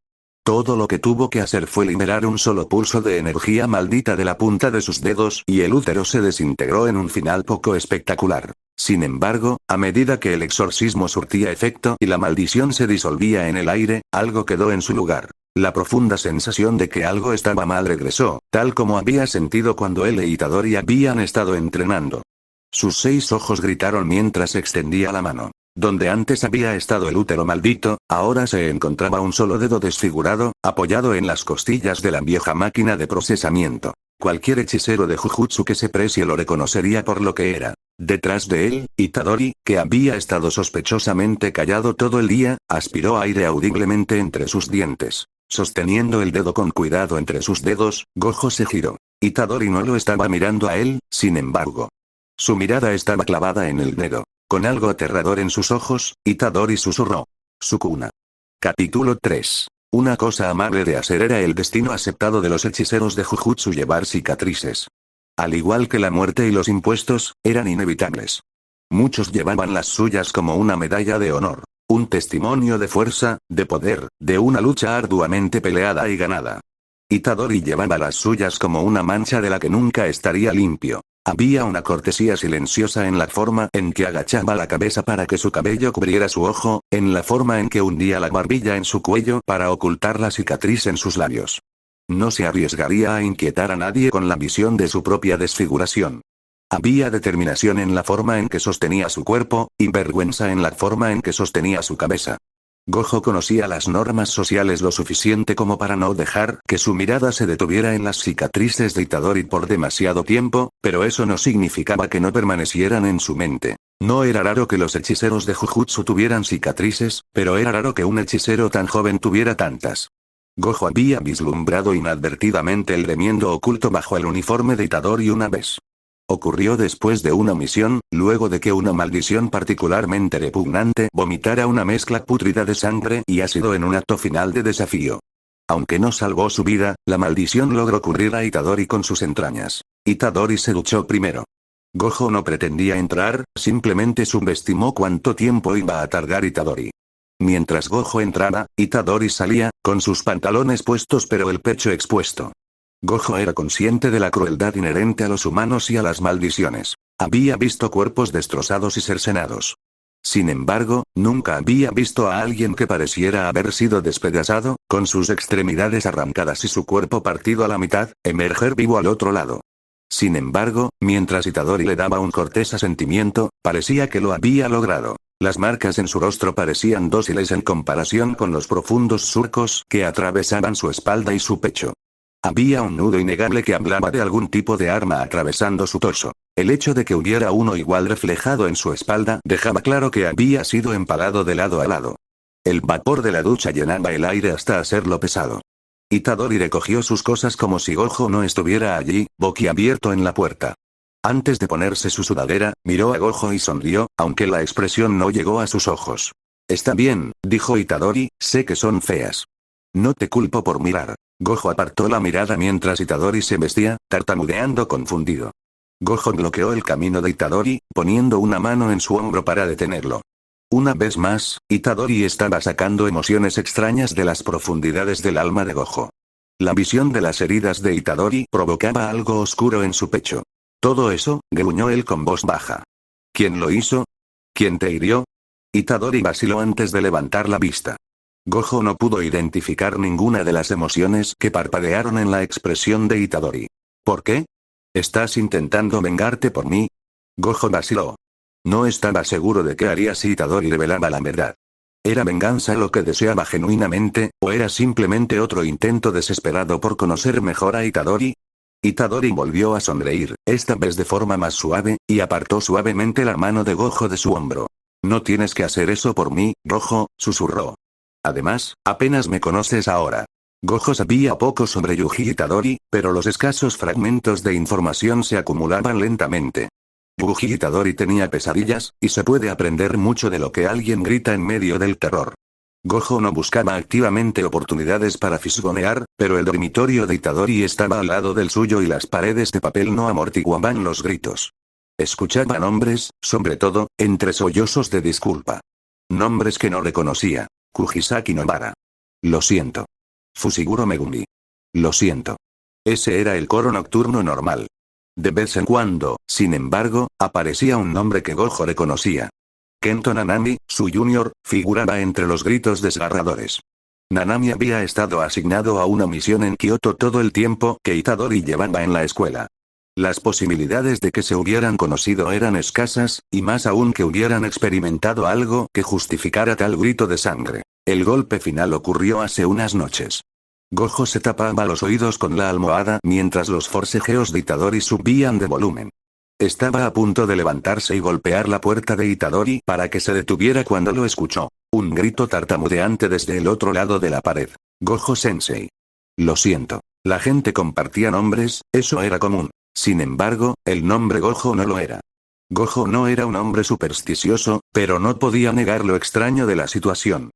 Todo lo que tuvo que hacer fue liberar un solo pulso de energía maldita de la punta de sus dedos y el útero se desintegró en un final poco espectacular. Sin embargo, a medida que el exorcismo surtía efecto y la maldición se disolvía en el aire, algo quedó en su lugar. La profunda sensación de que algo estaba mal regresó, tal como había sentido cuando él e Itadori habían estado entrenando. Sus 6 ojos gritaron mientras extendía la mano. Donde antes había estado el útero maldito, ahora se encontraba un solo dedo desfigurado, apoyado en las costillas de la vieja máquina de procesamiento. Cualquier hechicero de Jujutsu que se precie lo reconocería por lo que era. Detrás de él, Itadori, que había estado sospechosamente callado todo el día, aspiró aire audiblemente entre sus dientes. Sosteniendo el dedo con cuidado entre sus dedos, Gojo se giró. Itadori no lo estaba mirando a él, sin embargo. Su mirada estaba clavada en el dedo. Con algo aterrador en sus ojos, Itadori susurró. Sukuna. Capítulo 3. Una cosa amable de hacer era el destino aceptado de los hechiceros de Jujutsu llevar cicatrices. Al igual que la muerte y los impuestos, eran inevitables. Muchos llevaban las suyas como una medalla de honor. Un testimonio de fuerza, de poder, de una lucha arduamente peleada y ganada. Itadori llevaba las suyas como una mancha de la que nunca estaría limpio. Había una cortesía silenciosa en la forma en que agachaba la cabeza para que su cabello cubriera su ojo, en la forma en que hundía la barbilla en su cuello para ocultar la cicatriz en sus labios. No se arriesgaría a inquietar a nadie con la visión de su propia desfiguración. Había determinación en la forma en que sostenía su cuerpo, y vergüenza en la forma en que sostenía su cabeza. Gojo conocía las normas sociales lo suficiente como para no dejar que su mirada se detuviera en las cicatrices de Itadori por demasiado tiempo, pero eso no significaba que no permanecieran en su mente. No era raro que los hechiceros de Jujutsu tuvieran cicatrices, pero era raro que un hechicero tan joven tuviera tantas. Gojo había vislumbrado inadvertidamente el remiendo oculto bajo el uniforme de Itadori una vez. Ocurrió después de una misión, luego de que una maldición particularmente repugnante vomitara una mezcla pútrida de sangre y ácido en un acto final de desafío. Aunque no salvó su vida, la maldición logró cubrir a Itadori con sus entrañas. Itadori se duchó primero. Gojo no pretendía entrar, simplemente subestimó cuánto tiempo iba a tardar Itadori. Mientras Gojo entraba, Itadori salía, con sus pantalones puestos pero el pecho expuesto. Gojo era consciente de la crueldad inherente a los humanos y a las maldiciones. Había visto cuerpos destrozados y cercenados. Sin embargo, nunca había visto a alguien que pareciera haber sido despedazado, con sus extremidades arrancadas y su cuerpo partido a la mitad, emerger vivo al otro lado. Sin embargo, mientras Itadori le daba un cortés asentimiento, parecía que lo había logrado. Las marcas en su rostro parecían dóciles en comparación con los profundos surcos que atravesaban su espalda y su pecho. Había un nudo innegable que hablaba de algún tipo de arma atravesando su torso. El hecho de que hubiera uno igual reflejado en su espalda dejaba claro que había sido empalado de lado a lado. El vapor de la ducha llenaba el aire hasta hacerlo pesado. Itadori recogió sus cosas como si Gojo no estuviera allí, boquiabierto en la puerta. Antes de ponerse su sudadera, miró a Gojo y sonrió, aunque la expresión no llegó a sus ojos. Está bien, dijo Itadori, sé que son feas. No te culpo por mirar. Gojo apartó la mirada mientras Itadori se vestía, tartamudeando confundido. Gojo bloqueó el camino de Itadori, poniendo una mano en su hombro para detenerlo. Una vez más, Itadori estaba sacando emociones extrañas de las profundidades del alma de Gojo. La visión de las heridas de Itadori provocaba algo oscuro en su pecho. Todo eso, gruñó él con voz baja. ¿Quién lo hizo? ¿Quién te hirió? Itadori vaciló antes de levantar la vista. Gojo no pudo identificar ninguna de las emociones que parpadearon en la expresión de Itadori. ¿Por qué? ¿Estás intentando vengarte por mí? Gojo vaciló. No estaba seguro de qué haría si Itadori revelaba la verdad. ¿Era venganza lo que deseaba genuinamente, o era simplemente otro intento desesperado por conocer mejor a Itadori? Itadori volvió a sonreír, esta vez de forma más suave, y apartó suavemente la mano de Gojo de su hombro. No tienes que hacer eso por mí, Gojo, susurró. Además, apenas me conoces ahora. Gojo sabía poco sobre Yuji Itadori, pero los escasos fragmentos de información se acumulaban lentamente. Yuji Itadori tenía pesadillas, y se puede aprender mucho de lo que alguien grita en medio del terror. Gojo no buscaba activamente oportunidades para fisgonear, pero el dormitorio de Itadori estaba al lado del suyo y las paredes de papel no amortiguaban los gritos. Escuchaba nombres, sobre todo, entre sollozos de disculpa. Nombres que no reconocía. Kujisaki Nobara. Lo siento. Fushiguro Megumi. Lo siento. Ese era el coro nocturno normal. De vez en cuando, sin embargo, aparecía un nombre que Gojo reconocía. Kento Nanami, su junior, figuraba entre los gritos desgarradores. Nanami había estado asignado a una misión en Kioto todo el tiempo que Itadori llevaba en la escuela. Las posibilidades de que se hubieran conocido eran escasas, y más aún que hubieran experimentado algo que justificara tal grito de sangre. El golpe final ocurrió hace unas noches. Gojo se tapaba los oídos con la almohada mientras los forcejeos de Itadori subían de volumen. Estaba a punto de levantarse y golpear la puerta de Itadori para que se detuviera cuando lo escuchó. Un grito tartamudeante desde el otro lado de la pared. Gojo-sensei. Lo siento. La gente compartía nombres, eso era común. Sin embargo, el nombre Gojo no lo era. Gojo no era un hombre supersticioso, pero no podía negar lo extraño de la situación.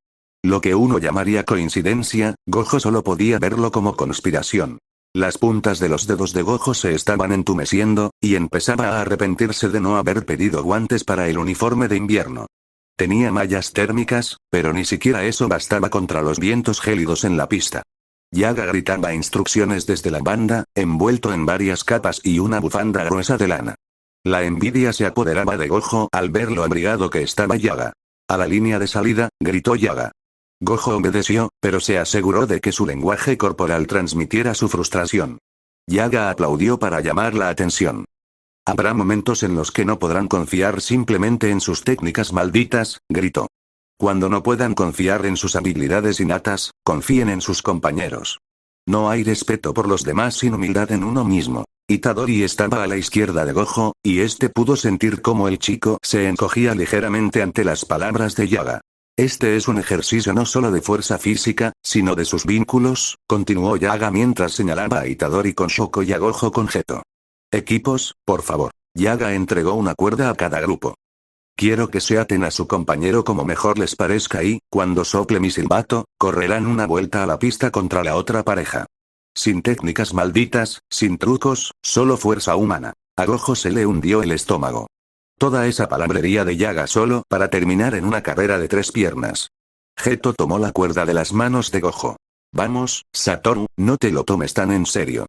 Lo que uno llamaría coincidencia, Gojo solo podía verlo como conspiración. Las puntas de los dedos de Gojo se estaban entumeciendo, y empezaba a arrepentirse de no haber pedido guantes para el uniforme de invierno. Tenía mallas térmicas, pero ni siquiera eso bastaba contra los vientos gélidos en la pista. Yaga gritaba instrucciones desde la banda, envuelto en varias capas y una bufanda gruesa de lana. La envidia se apoderaba de Gojo al ver lo abrigado que estaba Yaga. A la línea de salida, gritó Yaga. Gojo obedeció, pero se aseguró de que su lenguaje corporal transmitiera su frustración. Yaga aplaudió para llamar la atención. Habrá momentos en los que no podrán confiar simplemente en sus técnicas malditas, gritó. Cuando no puedan confiar en sus habilidades innatas, confíen en sus compañeros. No hay respeto por los demás sin humildad en uno mismo. Itadori estaba a la izquierda de Gojo, y este pudo sentir cómo el chico se encogía ligeramente ante las palabras de Yaga. Este es un ejercicio no solo de fuerza física, sino de sus vínculos, continuó Yaga mientras señalaba a Itadori con Shoko y a Gojo con Geto. Equipos, por favor. Yaga entregó una cuerda a cada grupo. Quiero que se aten a su compañero como mejor les parezca y, cuando sople mi silbato, correrán una vuelta a la pista contra la otra pareja. Sin técnicas malditas, sin trucos, solo fuerza humana. A Gojo se le hundió el estómago. Toda esa palabrería de Yaga solo para terminar en una carrera de 3 piernas. Geto tomó la cuerda de las manos de Gojo. Vamos, Satoru, no te lo tomes tan en serio.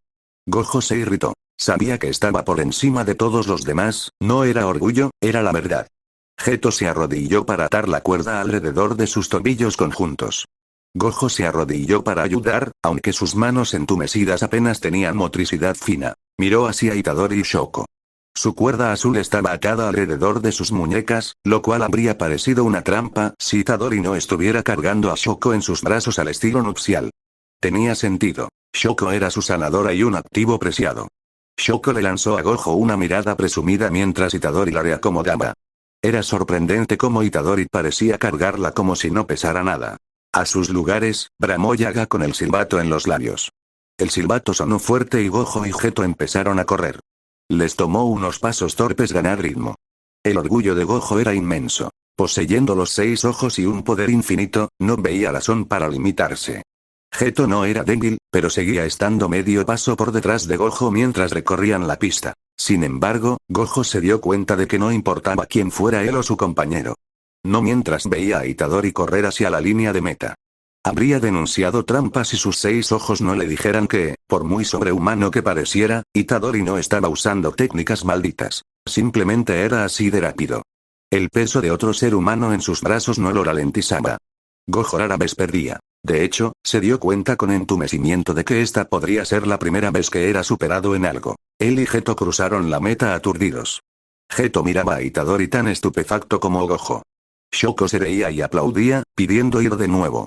Gojo se irritó. Sabía que estaba por encima de todos los demás, no era orgullo, era la verdad. Geto se arrodilló para atar la cuerda alrededor de sus tobillos conjuntos. Gojo se arrodilló para ayudar, aunque sus manos entumecidas apenas tenían motricidad fina. Miró hacia Itadori y Shoko. Su cuerda azul estaba atada alrededor de sus muñecas, lo cual habría parecido una trampa si Itadori no estuviera cargando a Shoko en sus brazos al estilo nupcial. Tenía sentido. Shoko era su sanadora y un activo preciado. Shoko le lanzó a Gojo una mirada presumida mientras Itadori la reacomodaba. Era sorprendente cómo Itadori parecía cargarla como si no pesara nada. A sus lugares, bramó Yaga con el silbato en los labios. El silbato sonó fuerte y Gojo y Geto empezaron a correr. Les tomó unos pasos torpes ganar ritmo. El orgullo de Gojo era inmenso. Poseyendo los 6 ojos y un poder infinito, no veía razón para limitarse. Geto no era débil, pero seguía estando medio paso por detrás de Gojo mientras recorrían la pista. Sin embargo, Gojo se dio cuenta de que no importaba quién fuera él o su compañero. No mientras veía a Itadori correr hacia la línea de meta. Habría denunciado trampas si sus 6 ojos no le dijeran que, por muy sobrehumano que pareciera, Itadori no estaba usando técnicas malditas. Simplemente era así de rápido. El peso de otro ser humano en sus brazos no lo ralentizaba. Gojo rara vez perdía. De hecho, se dio cuenta con entumecimiento de que esta podría ser la primera vez que era superado en algo. Él y Geto cruzaron la meta aturdidos. Geto miraba a Itadori tan estupefacto como Gojo. Shoko se reía y aplaudía, pidiendo ir de nuevo.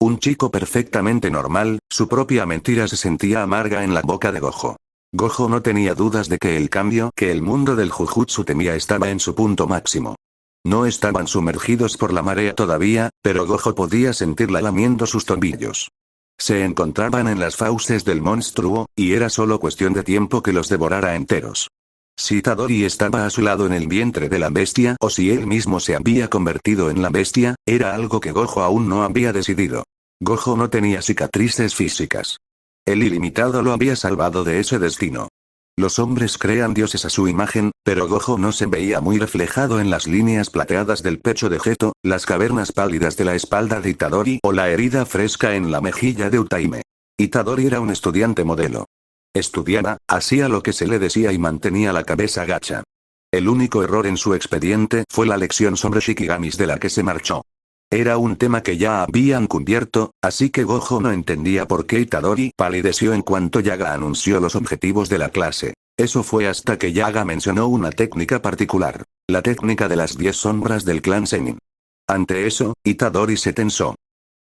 Un chico perfectamente normal, su propia mentira se sentía amarga en la boca de Gojo. Gojo no tenía dudas de que el cambio que el mundo del Jujutsu temía estaba en su punto máximo. No estaban sumergidos por la marea todavía, pero Gojo podía sentirla lamiendo sus tobillos. Se encontraban en las fauces del monstruo, y era solo cuestión de tiempo que los devorara enteros. Si Itadori estaba a su lado en el vientre de la bestia o si él mismo se había convertido en la bestia, era algo que Gojo aún no había decidido. Gojo no tenía cicatrices físicas. El ilimitado lo había salvado de ese destino. Los hombres crean dioses a su imagen, pero Gojo no se veía muy reflejado en las líneas plateadas del pecho de Geto, las cavernas pálidas de la espalda de Itadori o la herida fresca en la mejilla de Utaime. Itadori era un estudiante modelo. Estudiaba, hacía lo que se le decía y mantenía la cabeza gacha. El único error en su expediente fue la lección sobre Shikigamis de la que se marchó. Era un tema que ya habían cubierto, así que Gojo no entendía por qué Itadori palideció en cuanto Yaga anunció los objetivos de la clase. Eso fue hasta que Yaga mencionó una técnica particular, la técnica de las 10 sombras del clan Zenin. Ante eso, Itadori se tensó.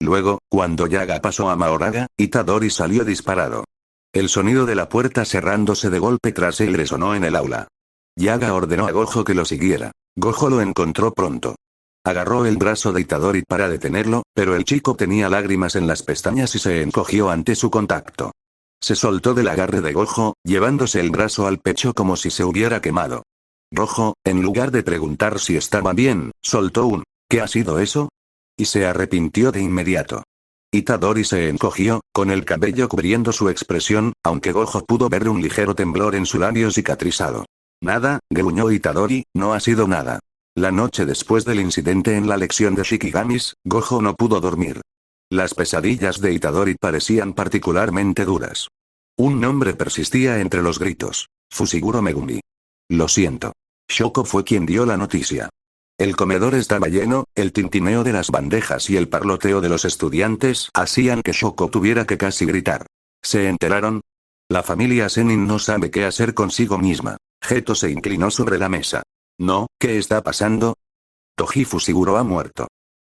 Luego, cuando Yaga pasó a Mahoraga, Itadori salió disparado. El sonido de la puerta cerrándose de golpe tras él resonó en el aula. Yaga ordenó a Gojo que lo siguiera. Gojo lo encontró pronto. Agarró el brazo de Itadori para detenerlo, pero el chico tenía lágrimas en las pestañas y se encogió ante su contacto. Se soltó del agarre de Gojo, llevándose el brazo al pecho como si se hubiera quemado. Gojo, en lugar de preguntar si estaba bien, soltó un ¿qué ha sido eso? Y se arrepintió de inmediato. Itadori se encogió, con el cabello cubriendo su expresión, aunque Gojo pudo ver un ligero temblor en su labio cicatrizado. Nada, gruñó Itadori, no ha sido nada. La noche después del incidente en la lección de Shikigamis, Gojo no pudo dormir. Las pesadillas de Itadori parecían particularmente duras. Un nombre persistía entre los gritos. Fushiguro Megumi. Lo siento. Shoko fue quien dio la noticia. El comedor estaba lleno, el tintineo de las bandejas y el parloteo de los estudiantes hacían que Shoko tuviera que casi gritar. ¿Se enteraron? La familia Zenin no sabe qué hacer consigo misma. Geto se inclinó sobre la mesa. No, ¿qué está pasando? Toji Fushiguro ha muerto.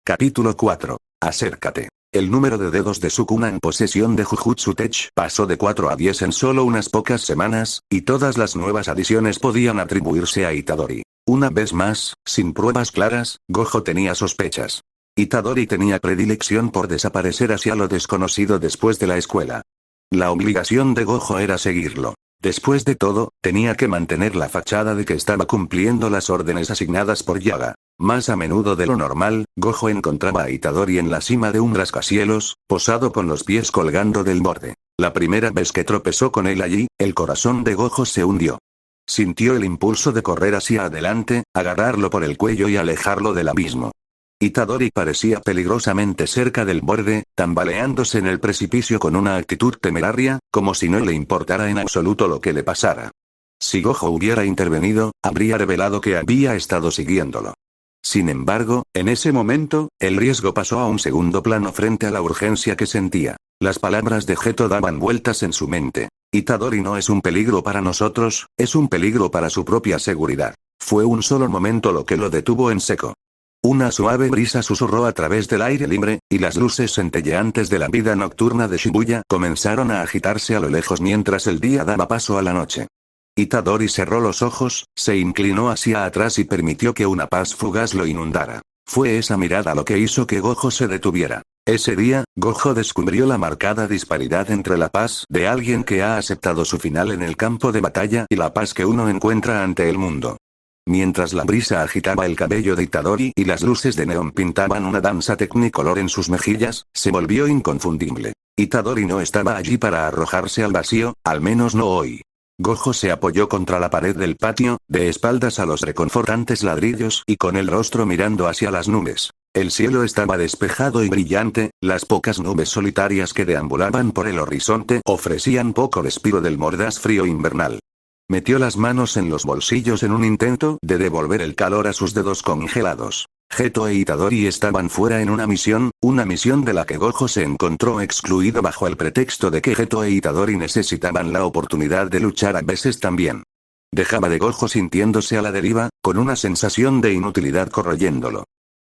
Capítulo 4. Acércate. El número de dedos de Sukuna en posesión de Jujutsu Tech pasó de 4 a 10 en solo unas pocas semanas, y todas las nuevas adiciones podían atribuirse a Itadori. Una vez más, sin pruebas claras, Gojo tenía sospechas. Itadori tenía predilección por desaparecer hacia lo desconocido después de la escuela. La obligación de Gojo era seguirlo. Después de todo, tenía que mantener la fachada de que estaba cumpliendo las órdenes asignadas por Yaga. Más a menudo de lo normal, Gojo encontraba a Itadori en la cima de un rascacielos, posado con los pies colgando del borde. La primera vez que tropezó con él allí, el corazón de Gojo se hundió. Sintió el impulso de correr hacia adelante, agarrarlo por el cuello y alejarlo del abismo. Itadori parecía peligrosamente cerca del borde, tambaleándose en el precipicio con una actitud temeraria, como si no le importara en absoluto lo que le pasara. Si Gojo hubiera intervenido, habría revelado que había estado siguiéndolo. Sin embargo, en ese momento, el riesgo pasó a un segundo plano frente a la urgencia que sentía. Las palabras de Geto daban vueltas en su mente. Itadori no es un peligro para nosotros, es un peligro para su propia seguridad. Fue un solo momento lo que lo detuvo en seco. Una suave brisa susurró a través del aire libre, y las luces centelleantes de la vida nocturna de Shibuya comenzaron a agitarse a lo lejos mientras el día daba paso a la noche. Itadori cerró los ojos, se inclinó hacia atrás y permitió que una paz fugaz lo inundara. Fue esa mirada lo que hizo que Gojo se detuviera. Ese día, Gojo descubrió la marcada disparidad entre la paz de alguien que ha aceptado su final en el campo de batalla y la paz que uno encuentra ante el mundo. Mientras la brisa agitaba el cabello de Itadori y las luces de neón pintaban una danza tecnicolor en sus mejillas, se volvió inconfundible. Itadori no estaba allí para arrojarse al vacío, al menos no hoy. Gojo se apoyó contra la pared del patio, de espaldas a los reconfortantes ladrillos y con el rostro mirando hacia las nubes. El cielo estaba despejado y brillante, las pocas nubes solitarias que deambulaban por el horizonte ofrecían poco respiro del mordaz frío invernal. Metió las manos en los bolsillos en un intento de devolver el calor a sus dedos congelados. Geto e Itadori estaban fuera en una misión de la que Gojo se encontró excluido bajo el pretexto de que Geto e Itadori necesitaban la oportunidad de luchar a veces también. Dejaba de Gojo sintiéndose a la deriva, con una sensación de inutilidad corroyéndolo.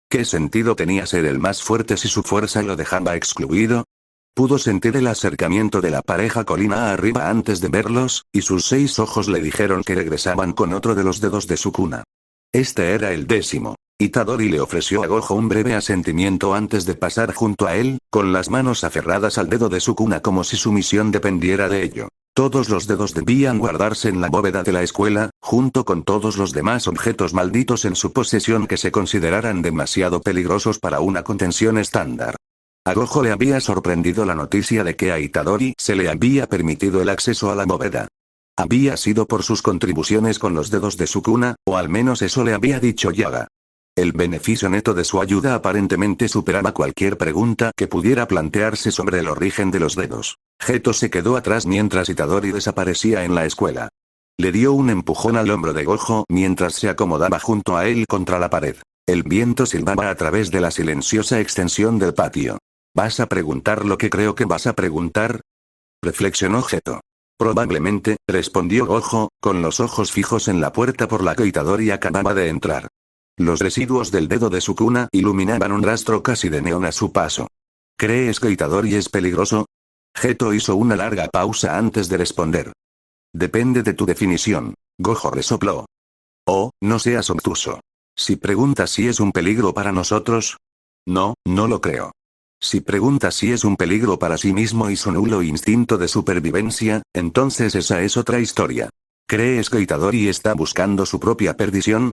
¿Qué sentido tenía ser el más fuerte si su fuerza lo dejaba excluido? Pudo sentir el acercamiento de la pareja colina arriba antes de verlos, y sus 6 ojos le dijeron que regresaban con otro de los dedos de Sukuna. Este era el 10º. Itadori le ofreció a Gojo un breve asentimiento antes de pasar junto a él, con las manos aferradas al dedo de Sukuna como si su misión dependiera de ello. Todos los dedos debían guardarse en la bóveda de la escuela, junto con todos los demás objetos malditos en su posesión que se consideraran demasiado peligrosos para una contención estándar. A Gojo le había sorprendido la noticia de que a Itadori se le había permitido el acceso a la bóveda. Había sido por sus contribuciones con los dedos de Sukuna, o al menos eso le había dicho Yaga. El beneficio neto de su ayuda aparentemente superaba cualquier pregunta que pudiera plantearse sobre el origen de los dedos. Geto se quedó atrás mientras Itadori desaparecía en la escuela. Le dio un empujón al hombro de Gojo mientras se acomodaba junto a él contra la pared. El viento silbaba a través de la silenciosa extensión del patio. ¿Vas a preguntar lo que creo que vas a preguntar?, reflexionó Geto. Probablemente, respondió Gojo, con los ojos fijos en la puerta por la que Itadori acababa de entrar. Los residuos del dedo de Sukuna iluminaban un rastro casi de neón a su paso. ¿Crees que Itadori es peligroso? Geto hizo una larga pausa antes de responder. Depende de tu definición. Gojo resopló. Oh, no seas obtuso. Si preguntas si es un peligro para nosotros. No, no lo creo. Si preguntas si es un peligro para sí mismo y su nulo instinto de supervivencia, entonces esa es otra historia. ¿Crees que Itadori está buscando su propia perdición?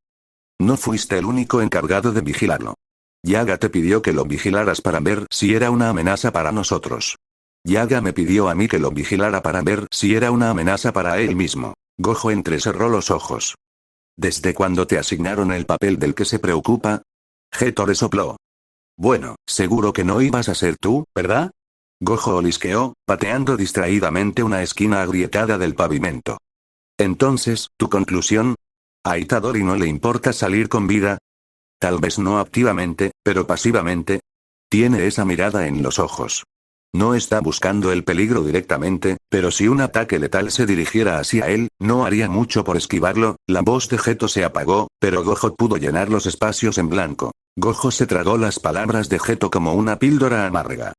No fuiste el único encargado de vigilarlo. Yaga te pidió que lo vigilaras para ver si era una amenaza para nosotros. Yaga me pidió a mí que lo vigilara para ver si era una amenaza para él mismo. Gojo entrecerró los ojos. ¿Desde cuándo te asignaron el papel del que se preocupa? Geto resopló. Bueno, seguro que no ibas a ser tú, ¿verdad? Gojo olisqueó, pateando distraídamente una esquina agrietada del pavimento. Entonces, ¿tu conclusión? ¿A Itadori no le importa salir con vida? Tal vez no activamente, pero pasivamente. Tiene esa mirada en los ojos. No está buscando el peligro directamente, pero si un ataque letal se dirigiera hacia él, no haría mucho por esquivarlo. La voz de Geto se apagó, pero Gojo pudo llenar los espacios en blanco. Gojo se tragó las palabras de Geto como una píldora amarga.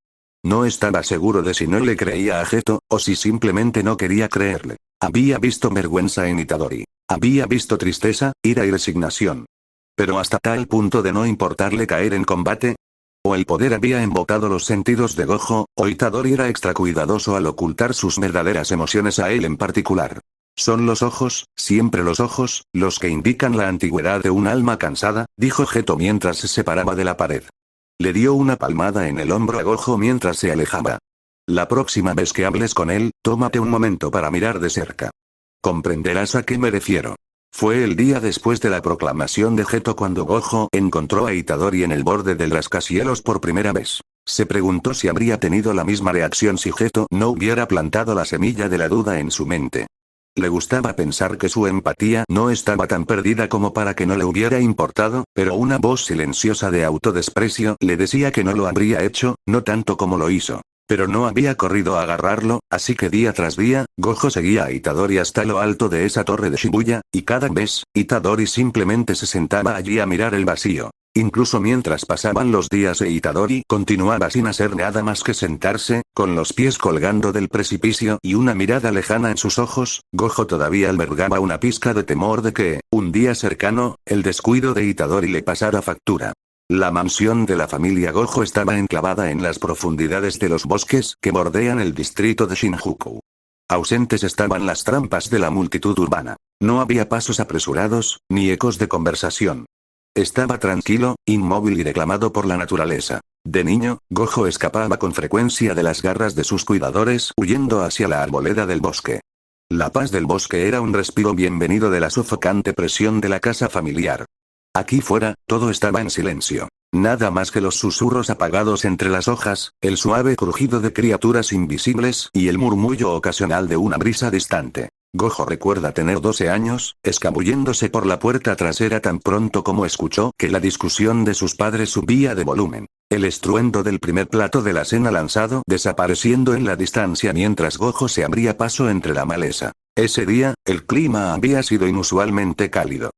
No estaba seguro de si no le creía a Geto, o si simplemente no quería creerle. Había visto vergüenza en Itadori. Había visto tristeza, ira y resignación. Pero hasta tal punto de no importarle caer en combate. O el poder había embotado los sentidos de Gojo, o Itadori era extra cuidadoso al ocultar sus verdaderas emociones a él en particular. Son los ojos, siempre los ojos, los que indican la antigüedad de un alma cansada, dijo Geto mientras se separaba de la pared. Le dio una palmada en el hombro a Gojo mientras se alejaba. La próxima vez que hables con él, tómate un momento para mirar de cerca. Comprenderás a qué me refiero. Fue el día después de la proclamación de Geto cuando Gojo encontró a Itadori en el borde del rascacielos por primera vez. Se preguntó si habría tenido la misma reacción si Geto no hubiera plantado la semilla de la duda en su mente. Le gustaba pensar que su empatía no estaba tan perdida como para que no le hubiera importado, pero una voz silenciosa de autodesprecio le decía que no lo habría hecho, no tanto como lo hizo. Pero no había corrido a agarrarlo, así que día tras día, Gojo seguía a Itadori hasta lo alto de esa torre de Shibuya, y cada vez, Itadori simplemente se sentaba allí a mirar el vacío. Incluso mientras pasaban los días e Itadori continuaba sin hacer nada más que sentarse, con los pies colgando del precipicio y una mirada lejana en sus ojos, Gojo todavía albergaba una pizca de temor de que, un día cercano, el descuido de Itadori le pasara factura. La mansión de la familia Gojo estaba enclavada en las profundidades de los bosques que bordean el distrito de Shinjuku. Ausentes estaban las trampas de la multitud urbana. No había pasos apresurados, ni ecos de conversación. Estaba tranquilo, inmóvil y reclamado por la naturaleza. De niño, Gojo escapaba con frecuencia de las garras de sus cuidadores huyendo hacia la arboleda del bosque. La paz del bosque era un respiro bienvenido de la sofocante presión de la casa familiar. Aquí fuera, todo estaba en silencio. Nada más que los susurros apagados entre las hojas, el suave crujido de criaturas invisibles y el murmullo ocasional de una brisa distante. Gojo recuerda tener 12 años, escabulléndose por la puerta trasera tan pronto como escuchó que la discusión de sus padres subía de volumen. El estruendo del primer plato de la cena lanzado desapareciendo en la distancia mientras Gojo se abría paso entre la maleza. Ese día, el clima había sido inusualmente cálido.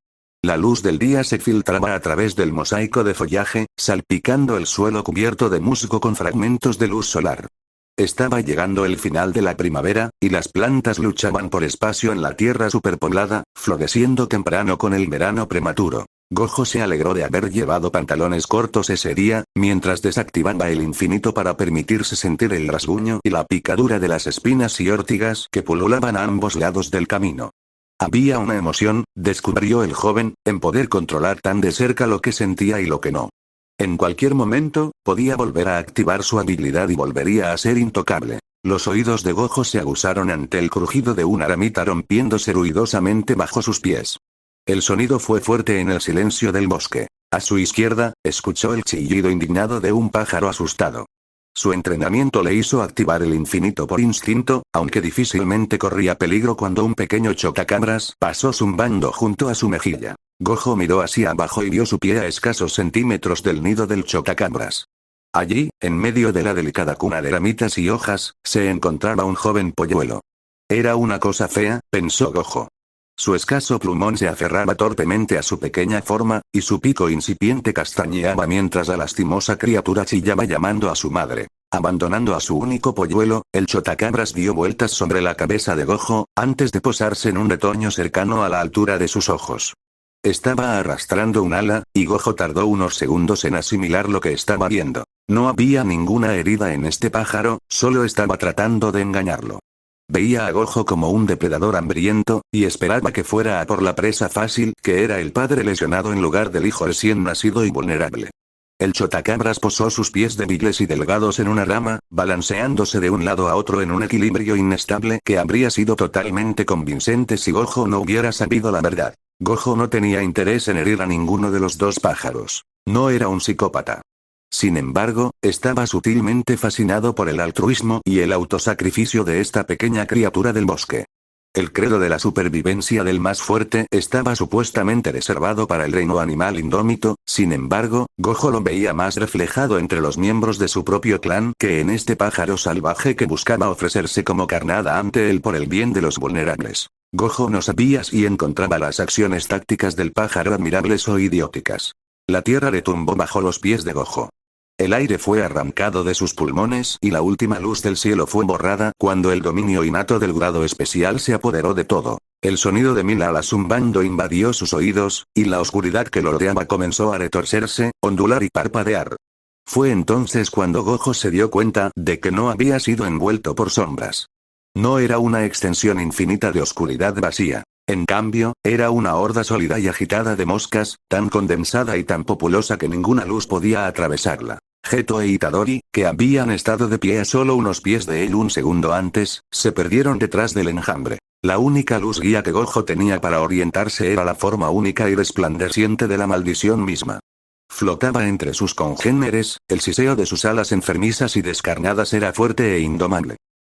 La luz del día se filtraba a través del mosaico de follaje, salpicando el suelo cubierto de musgo con fragmentos de luz solar. Estaba llegando el final de la primavera, y las plantas luchaban por espacio en la tierra superpoblada, floreciendo temprano con el verano prematuro. Gojo se alegró de haber llevado pantalones cortos ese día, mientras desactivaba el infinito para permitirse sentir el rasguño y la picadura de las espinas y ortigas que pululaban a ambos lados del camino. Había una emoción, descubrió el joven, en poder controlar tan de cerca lo que sentía y lo que no. En cualquier momento, podía volver a activar su habilidad y volvería a ser intocable. Los oídos de Gojo se aguzaron ante el crujido de una ramita rompiéndose ruidosamente bajo sus pies. El sonido fue fuerte en el silencio del bosque. A su izquierda, escuchó el chillido indignado de un pájaro asustado. Su entrenamiento le hizo activar el infinito por instinto, aunque difícilmente corría peligro cuando un pequeño chotacabras pasó zumbando junto a su mejilla. Gojo miró hacia abajo y vio su pie a escasos centímetros del nido del chotacabras. Allí, en medio de la delicada cuna de ramitas y hojas, se encontraba un joven polluelo. Era una cosa fea, pensó Gojo. Su escaso plumón se aferraba torpemente a su pequeña forma, y su pico incipiente castañeaba mientras la lastimosa criatura chillaba llamando a su madre. Abandonando a su único polluelo, el chotacabras dio vueltas sobre la cabeza de Gojo, antes de posarse en un retoño cercano a la altura de sus ojos. Estaba arrastrando un ala, y Gojo tardó unos segundos en asimilar lo que estaba viendo. No había ninguna herida en este pájaro, solo estaba tratando de engañarlo. Veía a Gojo como un depredador hambriento, y esperaba que fuera a por la presa fácil, que era el padre lesionado en lugar del hijo recién nacido y vulnerable. El chotacabras posó sus pies débiles y delgados en una rama, balanceándose de un lado a otro en un equilibrio inestable que habría sido totalmente convincente si Gojo no hubiera sabido la verdad. Gojo no tenía interés en herir a ninguno de los dos pájaros. No era un psicópata. Sin embargo, estaba sutilmente fascinado por el altruismo y el autosacrificio de esta pequeña criatura del bosque. El credo de la supervivencia del más fuerte estaba supuestamente reservado para el reino animal indómito, sin embargo, Gojo lo veía más reflejado entre los miembros de su propio clan que en este pájaro salvaje que buscaba ofrecerse como carnada ante él por el bien de los vulnerables. Gojo no sabía si encontraba las acciones tácticas del pájaro admirables o idióticas. La tierra retumbó bajo los pies de Gojo. El aire fue arrancado de sus pulmones y la última luz del cielo fue borrada cuando el dominio innato del grado especial se apoderó de todo. El sonido de mil alas zumbando invadió sus oídos, y la oscuridad que lo rodeaba comenzó a retorcerse, ondular y parpadear. Fue entonces cuando Gojo se dio cuenta de que no había sido envuelto por sombras. No era una extensión infinita de oscuridad vacía. En cambio, era una horda sólida y agitada de moscas, tan condensada y tan populosa que ninguna luz podía atravesarla. Geto e Itadori, que habían estado de pie a solo unos pies de él un segundo antes, se perdieron detrás del enjambre. La única luz guía que Gojo tenía para orientarse era la forma única y resplandeciente de la maldición misma. Flotaba entre sus congéneres, el siseo de sus alas enfermizas y descarnadas era fuerte e indomable.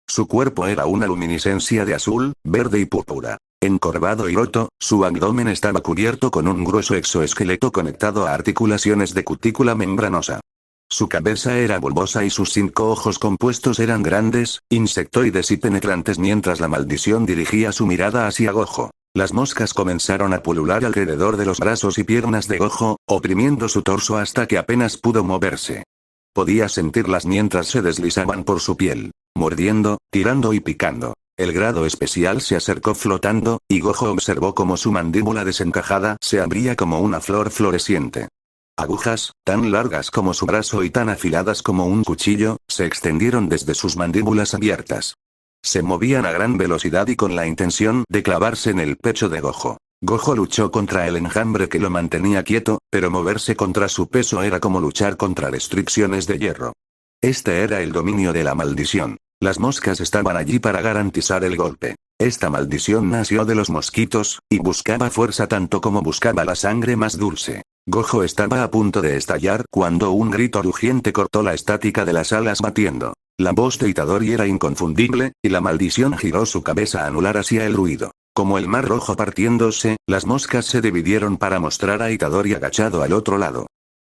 Su cuerpo era una luminiscencia de azul, verde y púrpura. Encorvado y roto, su abdomen estaba cubierto con un grueso exoesqueleto conectado a articulaciones de cutícula membranosa. Su cabeza era bulbosa y sus 5 ojos compuestos eran grandes, insectoides y penetrantes mientras la maldición dirigía su mirada hacia Gojo. Las moscas comenzaron a pulular alrededor de los brazos y piernas de Gojo, oprimiendo su torso hasta que apenas pudo moverse. Podía sentirlas mientras se deslizaban por su piel, mordiendo, tirando y picando. El grado especial se acercó flotando, y Gojo observó cómo su mandíbula desencajada se abría como una flor floreciente. Agujas, tan largas como su brazo y tan afiladas como un cuchillo, se extendieron desde sus mandíbulas abiertas. Se movían a gran velocidad y con la intención de clavarse en el pecho de Gojo. Gojo luchó contra el enjambre que lo mantenía quieto, pero moverse contra su peso era como luchar contra restricciones de hierro. Este era el dominio de la maldición. Las moscas estaban allí para garantizar el golpe. Esta maldición nació de los mosquitos, y buscaba fuerza tanto como buscaba la sangre más dulce. Gojo estaba a punto de estallar cuando un grito rugiente cortó la estática de las alas batiendo. La voz de Itadori era inconfundible, y la maldición giró su cabeza a anular hacia el ruido. Como el mar rojo partiéndose, las moscas se dividieron para mostrar a Itadori agachado al otro lado.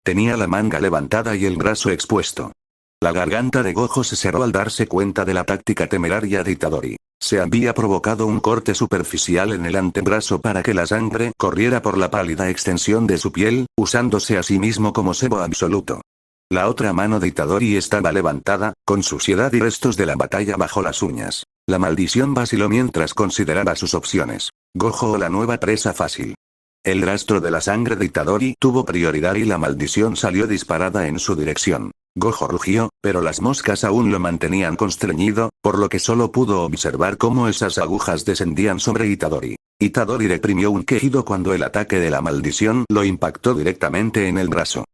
Tenía la manga levantada y el brazo expuesto. La garganta de Gojo se cerró al darse cuenta de la táctica temeraria de Itadori. Se había provocado un corte superficial en el antebrazo para que la sangre corriera por la pálida extensión de su piel, usándose a sí mismo como cebo absoluto. La otra mano de Itadori estaba levantada, con suciedad y restos de la batalla bajo las uñas. La maldición vaciló mientras consideraba sus opciones. Gojo o la nueva presa fácil. El rastro de la sangre de Itadori tuvo prioridad y la maldición salió disparada en su dirección. Gojo rugió, pero las moscas aún lo mantenían constreñido, por lo que solo pudo observar cómo esas agujas descendían sobre Itadori. Itadori reprimió un quejido cuando el ataque de la maldición lo impactó directamente en el brazo.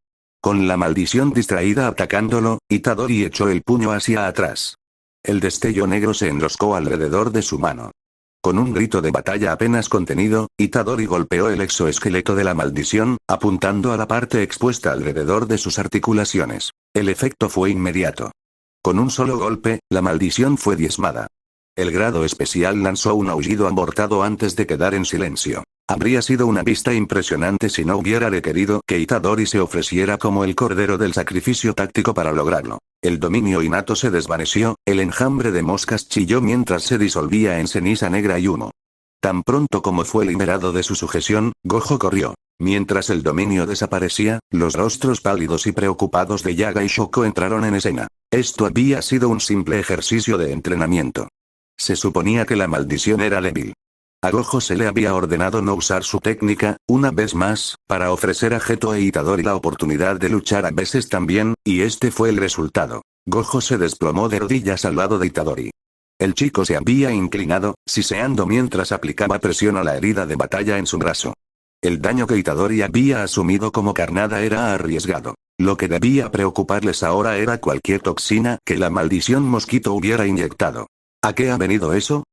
Con la maldición distraída atacándolo, Itadori echó el puño hacia atrás. El destello negro se enroscó alrededor de su mano. Con un grito de batalla apenas contenido, Itadori golpeó el exoesqueleto de la maldición, apuntando a la parte expuesta alrededor de sus articulaciones. El efecto fue inmediato. Con un solo golpe, la maldición fue diezmada. El grado especial lanzó un aullido abortado antes de quedar en silencio. Habría sido una vista impresionante si no hubiera requerido que Itadori se ofreciera como el cordero del sacrificio táctico para lograrlo. El dominio innato se desvaneció, el enjambre de moscas chilló mientras se disolvía en ceniza negra y humo. Tan pronto como fue liberado de su sujeción, Gojo corrió. Mientras el dominio desaparecía, los rostros pálidos y preocupados de Yaga y Shoko entraron en escena. Esto había sido un simple ejercicio de entrenamiento. Se suponía que la maldición era débil. A Gojo se le había ordenado no usar su técnica, una vez más, para ofrecer a Geto e Itadori la oportunidad de luchar a veces también, y este fue el resultado. Gojo se desplomó de rodillas al lado de Itadori. El chico se había inclinado, siseando mientras aplicaba presión a la herida de batalla en su brazo. El daño que Itadori había asumido como carnada era arriesgado. Lo que debía preocuparles ahora era cualquier toxina que la maldición mosquito hubiera inyectado. ¿A qué ha venido eso?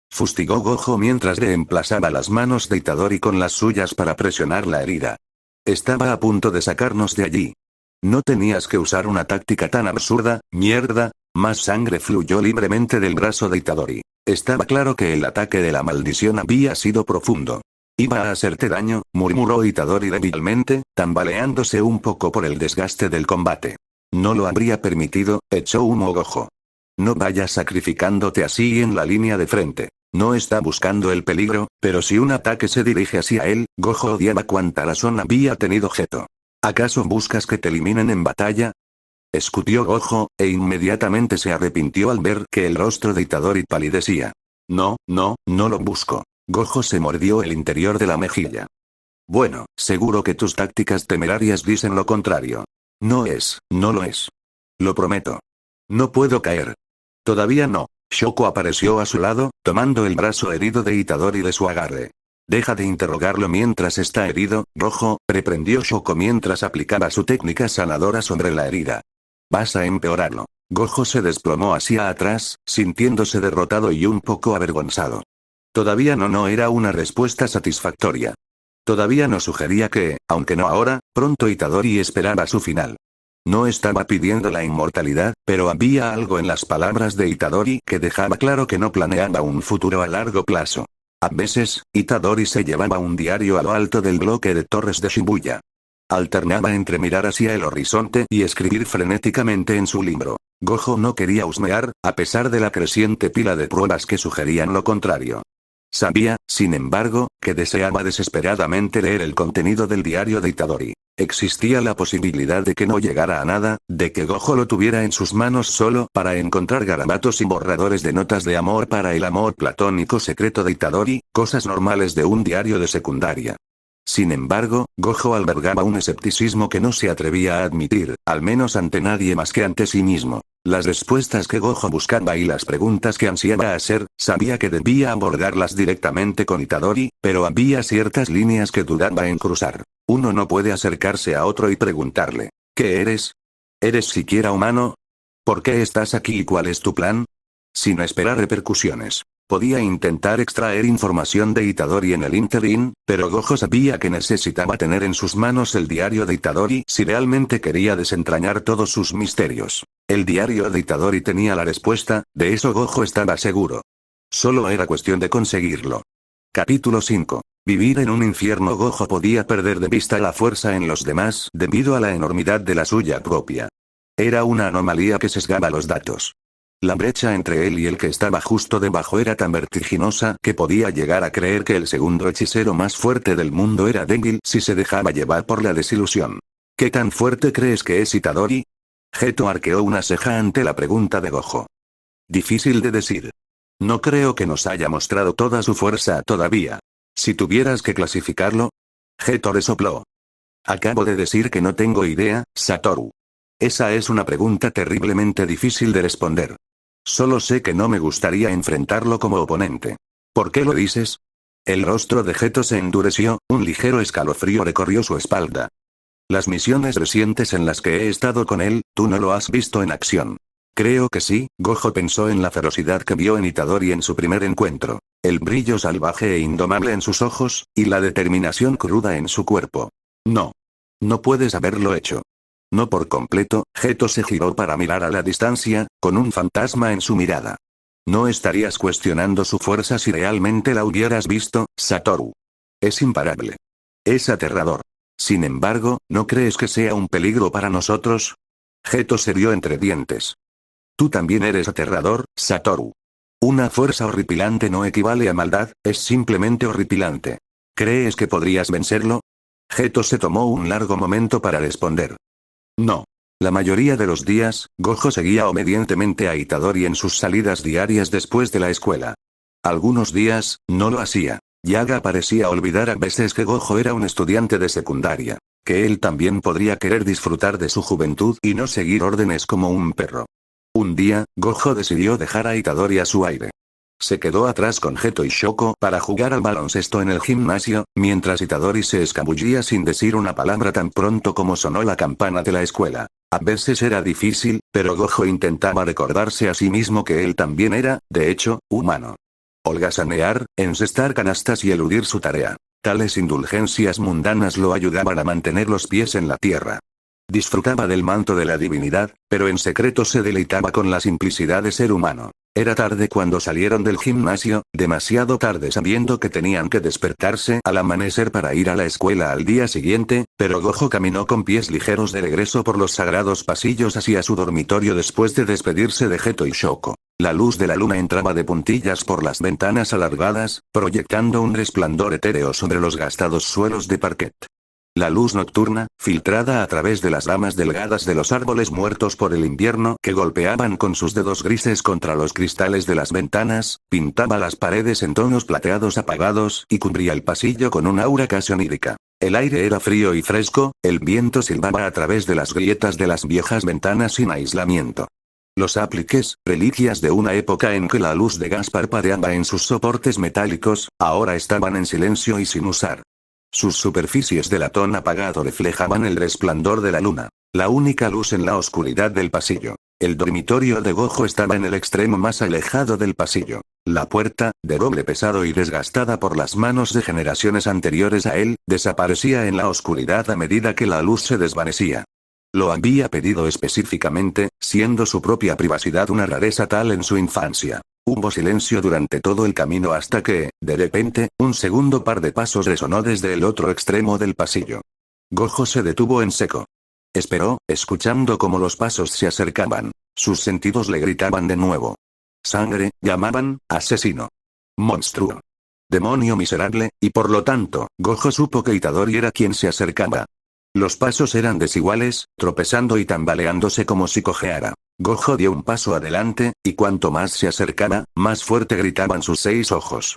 Fustigó Gojo mientras reemplazaba las manos de Itadori con las suyas para presionar la herida. Estaba a punto de sacarnos de allí. No tenías que usar una táctica tan absurda, mierda. Más sangre fluyó libremente del brazo de Itadori. Estaba claro que el ataque de la maldición había sido profundo. Iba a hacerte daño, murmuró Itadori débilmente, tambaleándose un poco por el desgaste del combate. No lo habría permitido, echó humo Gojo. No vayas sacrificándote así en la línea de frente. No está buscando el peligro, pero si un ataque se dirige hacia él, Gojo odiaba cuánta razón había tenido Geto. ¿Acaso buscas que te eliminen en batalla? Escutió Gojo, e inmediatamente se arrepintió al ver que el rostro de Itadori palidecía. No lo busco. Gojo se mordió el interior de la mejilla. Bueno, seguro que tus tácticas temerarias dicen lo contrario. No lo es. Lo prometo. No puedo caer. Todavía no. Shoko apareció a su lado, tomando el brazo herido de Itadori de su agarre. Deja de interrogarlo mientras está herido, Rojo, reprendió Shoko mientras aplicaba su técnica sanadora sobre la herida. Vas a empeorarlo. Gojo se desplomó hacia atrás, sintiéndose derrotado y un poco avergonzado. Todavía no era una respuesta satisfactoria. Todavía no sugería que, aunque no ahora, pronto Itadori esperaba su final. No estaba pidiendo la inmortalidad, pero había algo en las palabras de Itadori que dejaba claro que no planeaba un futuro a largo plazo. A veces, Itadori se llevaba un diario a lo alto del bloque de torres de Shibuya. Alternaba entre mirar hacia el horizonte y escribir frenéticamente en su libro. Gojo no quería husmear, a pesar de la creciente pila de pruebas que sugerían lo contrario. Sabía, sin embargo, que deseaba desesperadamente leer el contenido del diario de Itadori. Existía la posibilidad de que no llegara a nada, de que Gojo lo tuviera en sus manos solo para encontrar garabatos y borradores de notas de amor para el amor platónico secreto de Itadori, cosas normales de un diario de secundaria. Sin embargo, Gojo albergaba un escepticismo que no se atrevía a admitir, al menos ante nadie más que ante sí mismo. Las respuestas que Gojo buscaba y las preguntas que ansiaba hacer, sabía que debía abordarlas directamente con Itadori, pero había ciertas líneas que dudaba en cruzar. Uno no puede acercarse a otro y preguntarle, ¿qué eres? ¿Eres siquiera humano? ¿Por qué estás aquí y cuál es tu plan? Sin esperar repercusiones. Podía intentar extraer información de Itadori en el interín, pero Gojo sabía que necesitaba tener en sus manos el diario de Itadori si realmente quería desentrañar todos sus misterios. El diario de Itadori tenía la respuesta, de eso Gojo estaba seguro. Solo era cuestión de conseguirlo. Capítulo 5. Vivir en un infierno. Gojo podía perder de vista la fuerza en los demás debido a la enormidad de la suya propia. Era una anomalía que sesgaba los datos. La brecha entre él y el que estaba justo debajo era tan vertiginosa que podía llegar a creer que el segundo hechicero más fuerte del mundo era débil si se dejaba llevar por la desilusión. ¿Qué tan fuerte crees que es Itadori? Geto arqueó una ceja ante la pregunta de Gojo. Difícil de decir. No creo que nos haya mostrado toda su fuerza todavía. Si tuvieras que clasificarlo. Geto resopló. Acabo de decir que no tengo idea, Satoru. Esa es una pregunta terriblemente difícil de responder. Solo sé que no me gustaría enfrentarlo como oponente. ¿Por qué lo dices? El rostro de Geto se endureció, un ligero escalofrío recorrió su espalda. Las misiones recientes en las que he estado con él, tú no lo has visto en acción. Creo que sí, Gojo pensó en la ferocidad que vio en Itadori en su primer encuentro. el brillo salvaje e indomable en sus ojos, y la determinación cruda en su cuerpo. No. No puedes haberlo hecho. No por completo. Geto se giró para mirar a la distancia, con un fantasma en su mirada. No estarías cuestionando su fuerza si realmente la hubieras visto, Satoru. Es imparable. Es aterrador. Sin embargo, ¿no crees que sea un peligro para nosotros? Geto se rió entre dientes. Tú también eres aterrador, Satoru. Una fuerza horripilante no equivale a maldad, es simplemente horripilante. ¿Crees que podrías vencerlo? Geto se tomó un largo momento para responder. No. La mayoría de los días, Gojo seguía obedientemente a Itadori en sus salidas diarias después de la escuela. Algunos días, no lo hacía. Yaga parecía olvidar a veces que Gojo era un estudiante de secundaria, que él también podría querer disfrutar de su juventud y no seguir órdenes como un perro. Un día, Gojo decidió dejar a Itadori a su aire. Se quedó atrás con Geto y Shoko para jugar al baloncesto en el gimnasio, mientras Itadori se escabullía sin decir una palabra tan pronto como sonó la campana de la escuela. A veces era difícil, pero Gojo intentaba recordarse a sí mismo que él también era, de hecho, humano. Holgazanear, encestar canastas y eludir su tarea. Tales indulgencias mundanas lo ayudaban a mantener los pies en la tierra. Disfrutaba del manto de la divinidad, pero en secreto se deleitaba con la simplicidad de ser humano. Era tarde cuando salieron del gimnasio, demasiado tarde sabiendo que tenían que despertarse al amanecer para ir a la escuela al día siguiente, pero Gojo caminó con pies ligeros de regreso por los sagrados pasillos hacia su dormitorio después de despedirse de Geto y Shoko. La luz de la luna entraba de puntillas por las ventanas alargadas, proyectando un resplandor etéreo sobre los gastados suelos de parquet. La luz nocturna, filtrada a través de las ramas delgadas de los árboles muertos por el invierno que golpeaban con sus dedos grises contra los cristales de las ventanas, pintaba las paredes en tonos plateados apagados y cubría el pasillo con un aura casi onírica. El aire era frío y fresco, el viento silbaba a través de las grietas de las viejas ventanas sin aislamiento. Los apliques, reliquias de una época en que la luz de gas parpadeaba en sus soportes metálicos, ahora estaban en silencio y sin usar. Sus superficies de latón apagado reflejaban el resplandor de la luna, la única luz en la oscuridad del pasillo. El dormitorio de Gojo estaba en el extremo más alejado del pasillo. La puerta, de roble pesado y desgastada por las manos de generaciones anteriores a él, desaparecía en la oscuridad a medida que la luz se desvanecía. Lo había pedido específicamente, siendo su propia privacidad una rareza tal en su infancia. Hubo silencio durante todo el camino hasta que, de repente, un segundo par de pasos resonó desde el otro extremo del pasillo. Gojo se detuvo en seco. Esperó, escuchando cómo los pasos se acercaban. Sus sentidos le gritaban de nuevo. Sangre, llamaban, asesino. Monstruo. Demonio miserable, y por lo tanto, Gojo supo que Itadori era quien se acercaba. Los pasos eran desiguales, tropezando y tambaleándose como si cojeara. Gojo dio un paso adelante, y cuanto más se acercaba, más fuerte gritaban sus 6 ojos.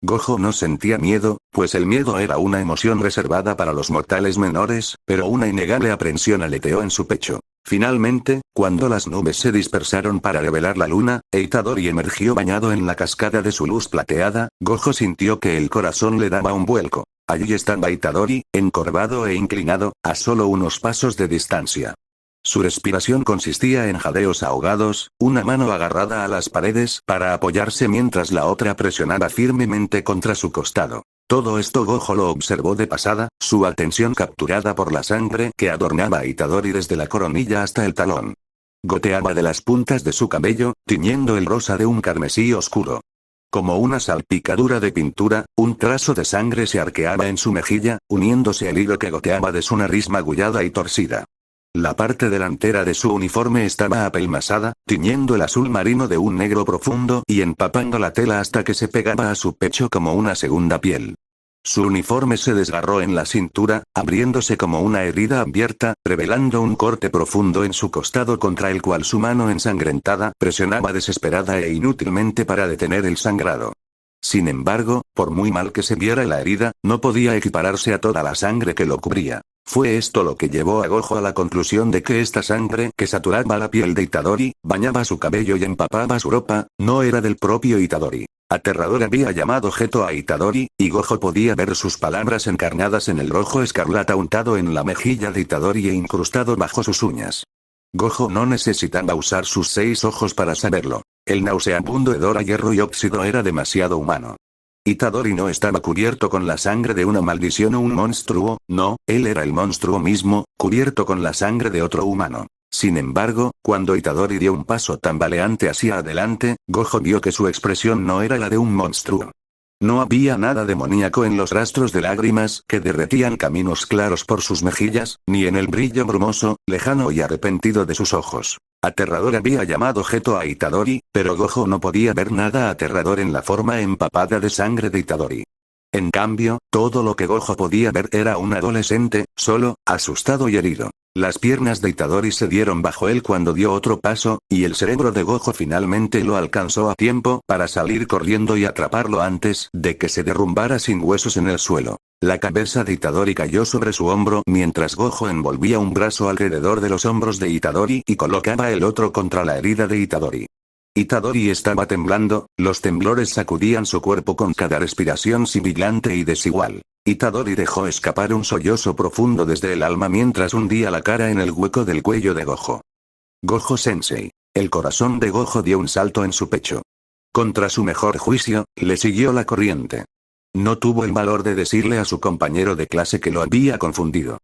Gojo no sentía miedo, pues el miedo era una emoción reservada para los mortales menores, pero una innegable aprensión aleteó en su pecho. Finalmente, cuando las nubes se dispersaron para revelar la luna, e Itadori emergió bañado en la cascada de su luz plateada, Gojo sintió que el corazón le daba un vuelco. Allí estaba Itadori, encorvado e inclinado, a solo unos pasos de distancia. Su respiración consistía en jadeos ahogados, una mano agarrada a las paredes para apoyarse mientras la otra presionaba firmemente contra su costado. Todo esto Gojo lo observó de pasada, su atención capturada por la sangre que adornaba a Itadori desde la coronilla hasta el talón. Goteaba de las puntas de su cabello, tiñendo el rosa de un carmesí oscuro. Como una salpicadura de pintura, un trazo de sangre se arqueaba en su mejilla, uniéndose al hilo que goteaba de su nariz magullada y torcida. La parte delantera de su uniforme estaba apelmazada, tiñendo el azul marino de un negro profundo y empapando la tela hasta que se pegaba a su pecho como una segunda piel. Su uniforme se desgarró en la cintura, abriéndose como una herida abierta, revelando un corte profundo en su costado contra el cual su mano ensangrentada presionaba desesperada e inútilmente para detener el sangrado. Sin embargo, por muy mal que se viera la herida, no podía equipararse a toda la sangre que lo cubría. Fue esto lo que llevó a Gojo a la conclusión de que esta sangre que saturaba la piel de Itadori, bañaba su cabello y empapaba su ropa, no era del propio Itadori. Aterrador había llamado Geto a Itadori, y Gojo podía ver sus palabras encarnadas en el rojo escarlata untado en la mejilla de Itadori e incrustado bajo sus uñas. Gojo no necesitaba usar sus 6 ojos para saberlo. El nauseabundo hedor a hierro y óxido era demasiado humano. Itadori no estaba cubierto con la sangre de una maldición o un monstruo, no, él era el monstruo mismo, cubierto con la sangre de otro humano. Sin embargo, cuando Itadori dio un paso tambaleante hacia adelante, Gojo vio que su expresión no era la de un monstruo. No había nada demoníaco en los rastros de lágrimas que derretían caminos claros por sus mejillas, ni en el brillo brumoso, lejano y arrepentido de sus ojos. Aterrador había llamado Geto a Itadori, pero Gojo no podía ver nada aterrador en la forma empapada de sangre de Itadori. En cambio, todo lo que Gojo podía ver era un adolescente, solo, asustado y herido. Las piernas de Itadori se dieron bajo él cuando dio otro paso, y el cerebro de Gojo finalmente lo alcanzó a tiempo para salir corriendo y atraparlo antes de que se derrumbara sin huesos en el suelo. La cabeza de Itadori cayó sobre su hombro mientras Gojo envolvía un brazo alrededor de los hombros de Itadori y colocaba el otro contra la herida de Itadori. Itadori estaba temblando, los temblores sacudían su cuerpo con cada respiración sibilante y desigual. Itadori dejó escapar un sollozo profundo desde el alma mientras hundía la cara en el hueco del cuello de Gojo. Gojo-sensei. El corazón de Gojo dio un salto en su pecho. Contra su mejor juicio, le siguió la corriente. No tuvo el valor de decirle a su compañero de clase que lo había confundido.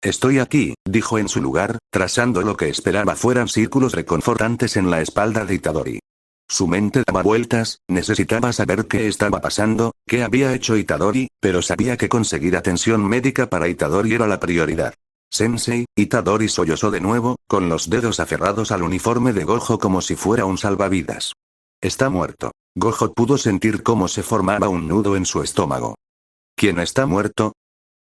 Estoy aquí, dijo en su lugar, trazando lo que esperaba fueran círculos reconfortantes en la espalda de Itadori. Su mente daba vueltas, necesitaba saber qué estaba pasando, qué había hecho Itadori, pero sabía que conseguir atención médica para Itadori era la prioridad. Sensei, Itadori sollozó de nuevo, con los dedos aferrados al uniforme de Gojo como si fuera un salvavidas. Está muerto. Gojo pudo sentir cómo se formaba un nudo en su estómago. ¿Quién está muerto?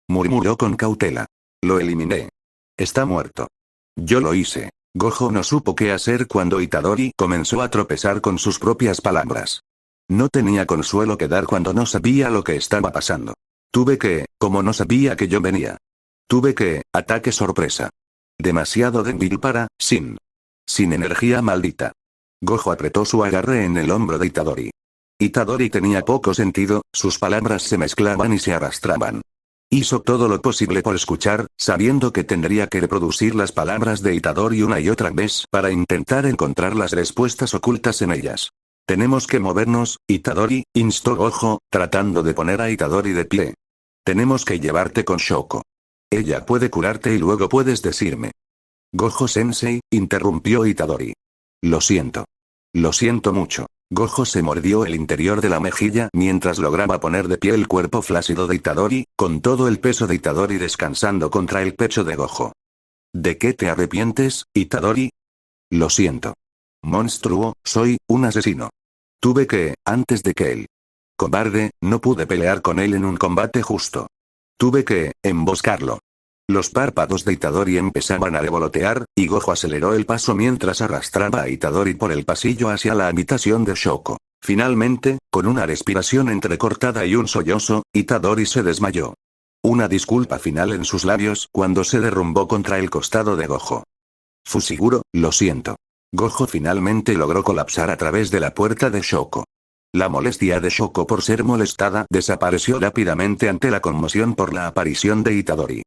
Murmuró con cautela. Lo eliminé. Está muerto. Yo lo hice. Gojo no supo qué hacer cuando Itadori comenzó a tropezar con sus propias palabras. No tenía consuelo que dar cuando no sabía lo que estaba pasando. Como no sabía que yo venía. Ataque sorpresa. Demasiado débil sin energía maldita. Gojo apretó su agarre en el hombro de Itadori. Itadori tenía poco sentido, sus palabras se mezclaban y se arrastraban. Hizo todo lo posible por escuchar, sabiendo que tendría que reproducir las palabras de Itadori una y otra vez para intentar encontrar las respuestas ocultas en ellas. Tenemos que movernos, Itadori, instó Gojo, tratando de poner a Itadori de pie. Tenemos que llevarte con Shoko. Ella puede curarte y luego puedes decirme. Gojo-sensei, interrumpió Itadori. Lo siento. Lo siento mucho. Gojo se mordió el interior de la mejilla mientras lograba poner de pie el cuerpo flácido de Itadori, con todo el peso de Itadori descansando contra el pecho de Gojo. ¿De qué te arrepientes, Itadori? Lo siento. Monstruo, soy un asesino. Antes de que él. Cobarde, no pude pelear con él en un combate justo. Tuve que emboscarlo. Los párpados de Itadori empezaban a revolotear, y Gojo aceleró el paso mientras arrastraba a Itadori por el pasillo hacia la habitación de Shoko. Finalmente, con una respiración entrecortada y un sollozo, Itadori se desmayó. Una disculpa final en sus labios cuando se derrumbó contra el costado de Gojo. Fusiguro, lo siento. Gojo finalmente logró colapsar a través de la puerta de Shoko. La molestia de Shoko por ser molestada desapareció rápidamente ante la conmoción por la aparición de Itadori.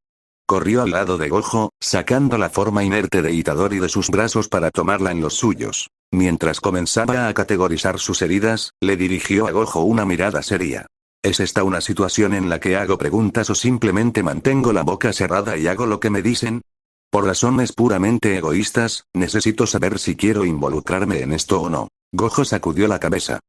Corrió al lado de Gojo, sacando la forma inerte de Itadori de sus brazos para tomarla en los suyos. Mientras comenzaba a categorizar sus heridas, le dirigió a Gojo una mirada seria. ¿Es esta una situación en la que hago preguntas o simplemente mantengo la boca cerrada y hago lo que me dicen? Por razones puramente egoístas, necesito saber si quiero involucrarme en esto o no. Gojo sacudió la cabeza.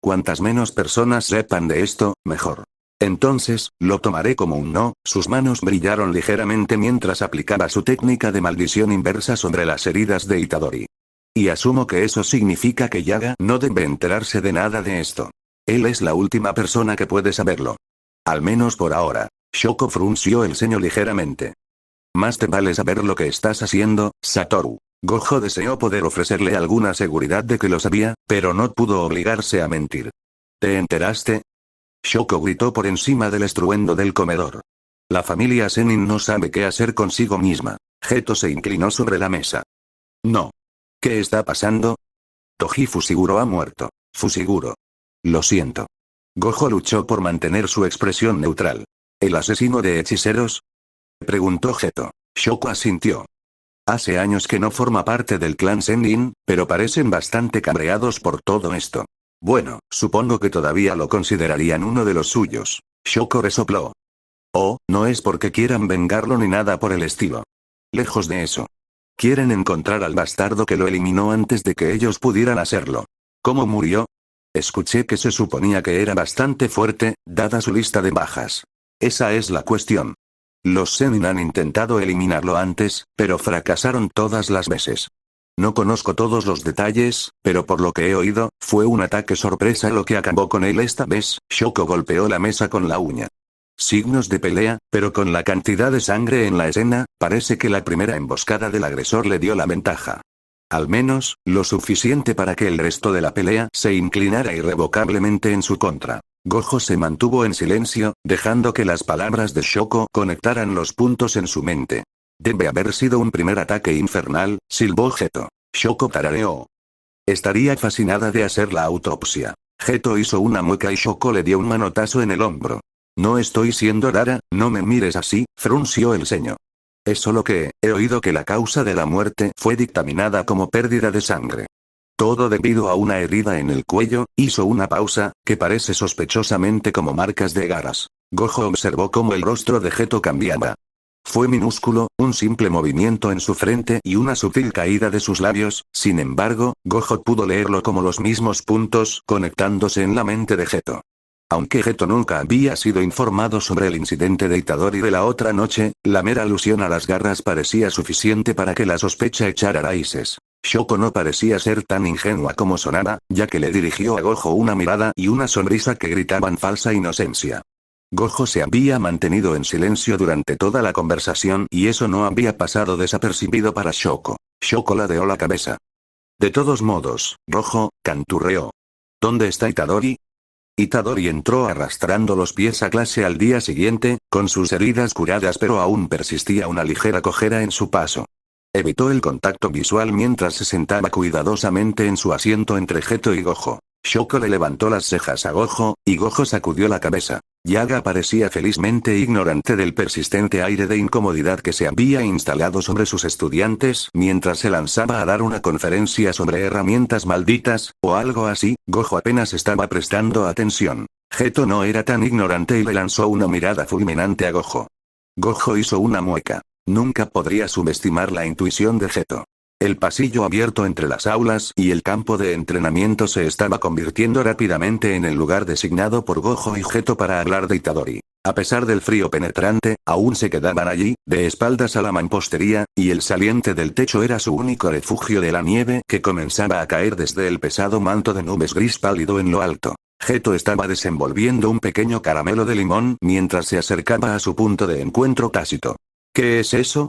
Cuantas menos personas sepan de esto, mejor. Entonces, lo tomaré como un no. Sus manos brillaron ligeramente mientras aplicaba su técnica de maldición inversa sobre las heridas de Itadori. Y asumo que eso significa que Yaga no debe enterarse de nada de esto. Él es la última persona que puede saberlo. Al menos por ahora. Shoko frunció el ceño ligeramente. Más te vale saber lo que estás haciendo, Satoru. Gojo deseó poder ofrecerle alguna seguridad de que lo sabía, pero no pudo obligarse a mentir. ¿Te enteraste? Shoko gritó por encima del estruendo del comedor. La familia Zenin no sabe qué hacer consigo misma. Geto se inclinó sobre la mesa. No. ¿Qué está pasando? Toji Fusiguro ha muerto. Fusiguro. Lo siento. Gojo luchó por mantener su expresión neutral. ¿El asesino de hechiceros? Preguntó Geto. Shoko asintió. Hace años que no forma parte del clan Zenin, pero parecen bastante cabreados por todo esto. Bueno, supongo que todavía lo considerarían uno de los suyos. Shoko resopló. Oh, no es porque quieran vengarlo ni nada por el estilo. Lejos de eso. Quieren encontrar al bastardo que lo eliminó antes de que ellos pudieran hacerlo. ¿Cómo murió? Escuché que se suponía que era bastante fuerte, dada su lista de bajas. Esa es la cuestión. Los Zenin han intentado eliminarlo antes, pero fracasaron todas las veces. No conozco todos los detalles, pero por lo que he oído, fue un ataque sorpresa lo que acabó con él esta vez. Shoko golpeó la mesa con la uña. Signos de pelea, pero con la cantidad de sangre en la escena, parece que la primera emboscada del agresor le dio la ventaja. Al menos, lo suficiente para que el resto de la pelea se inclinara irrevocablemente en su contra. Gojo se mantuvo en silencio, dejando que las palabras de Shoko conectaran los puntos en su mente. Debe haber sido un primer ataque infernal, silbó Geto. Shoko tarareó. Estaría fascinada de hacer la autopsia. Geto hizo una mueca y Shoko le dio un manotazo en el hombro. No estoy siendo rara, no me mires así, frunció el ceño. Es solo que, he oído que la causa de la muerte fue dictaminada como pérdida de sangre. Todo debido a una herida en el cuello, hizo una pausa, que parece sospechosamente como marcas de garras. Gojo observó cómo el rostro de Geto cambiaba. Fue minúsculo, un simple movimiento en su frente y una sutil caída de sus labios, sin embargo, Gojo pudo leerlo como los mismos puntos conectándose en la mente de Geto. Aunque Geto nunca había sido informado sobre el incidente de Itadori de la otra noche, la mera alusión a las garras parecía suficiente para que la sospecha echara raíces. Shoko no parecía ser tan ingenua como sonaba, ya que le dirigió a Gojo una mirada y una sonrisa que gritaban falsa inocencia. Gojo se había mantenido en silencio durante toda la conversación y eso no había pasado desapercibido para Shoko. Shoko ladeó la cabeza. De todos modos, Rojo, canturreó. ¿Dónde está Itadori? Itadori entró arrastrando los pies a clase al día siguiente, con sus heridas curadas pero aún persistía una ligera cojera en su paso. Evitó el contacto visual mientras se sentaba cuidadosamente en su asiento entre Geto y Gojo. Shoko le levantó las cejas a Gojo, y Gojo sacudió la cabeza. Yaga parecía felizmente ignorante del persistente aire de incomodidad que se había instalado sobre sus estudiantes mientras se lanzaba a dar una conferencia sobre herramientas malditas, o algo así. Gojo apenas estaba prestando atención. Geto no era tan ignorante y le lanzó una mirada fulminante a Gojo. Gojo hizo una mueca. Nunca podría subestimar la intuición de Geto. El pasillo abierto entre las aulas y el campo de entrenamiento se estaba convirtiendo rápidamente en el lugar designado por Gojo y Geto para hablar de Itadori. A pesar del frío penetrante, aún se quedaban allí, de espaldas a la mampostería, y el saliente del techo era su único refugio de la nieve que comenzaba a caer desde el pesado manto de nubes gris pálido en lo alto. Geto estaba desenvolviendo un pequeño caramelo de limón mientras se acercaba a su punto de encuentro tácito. ¿Qué es eso?,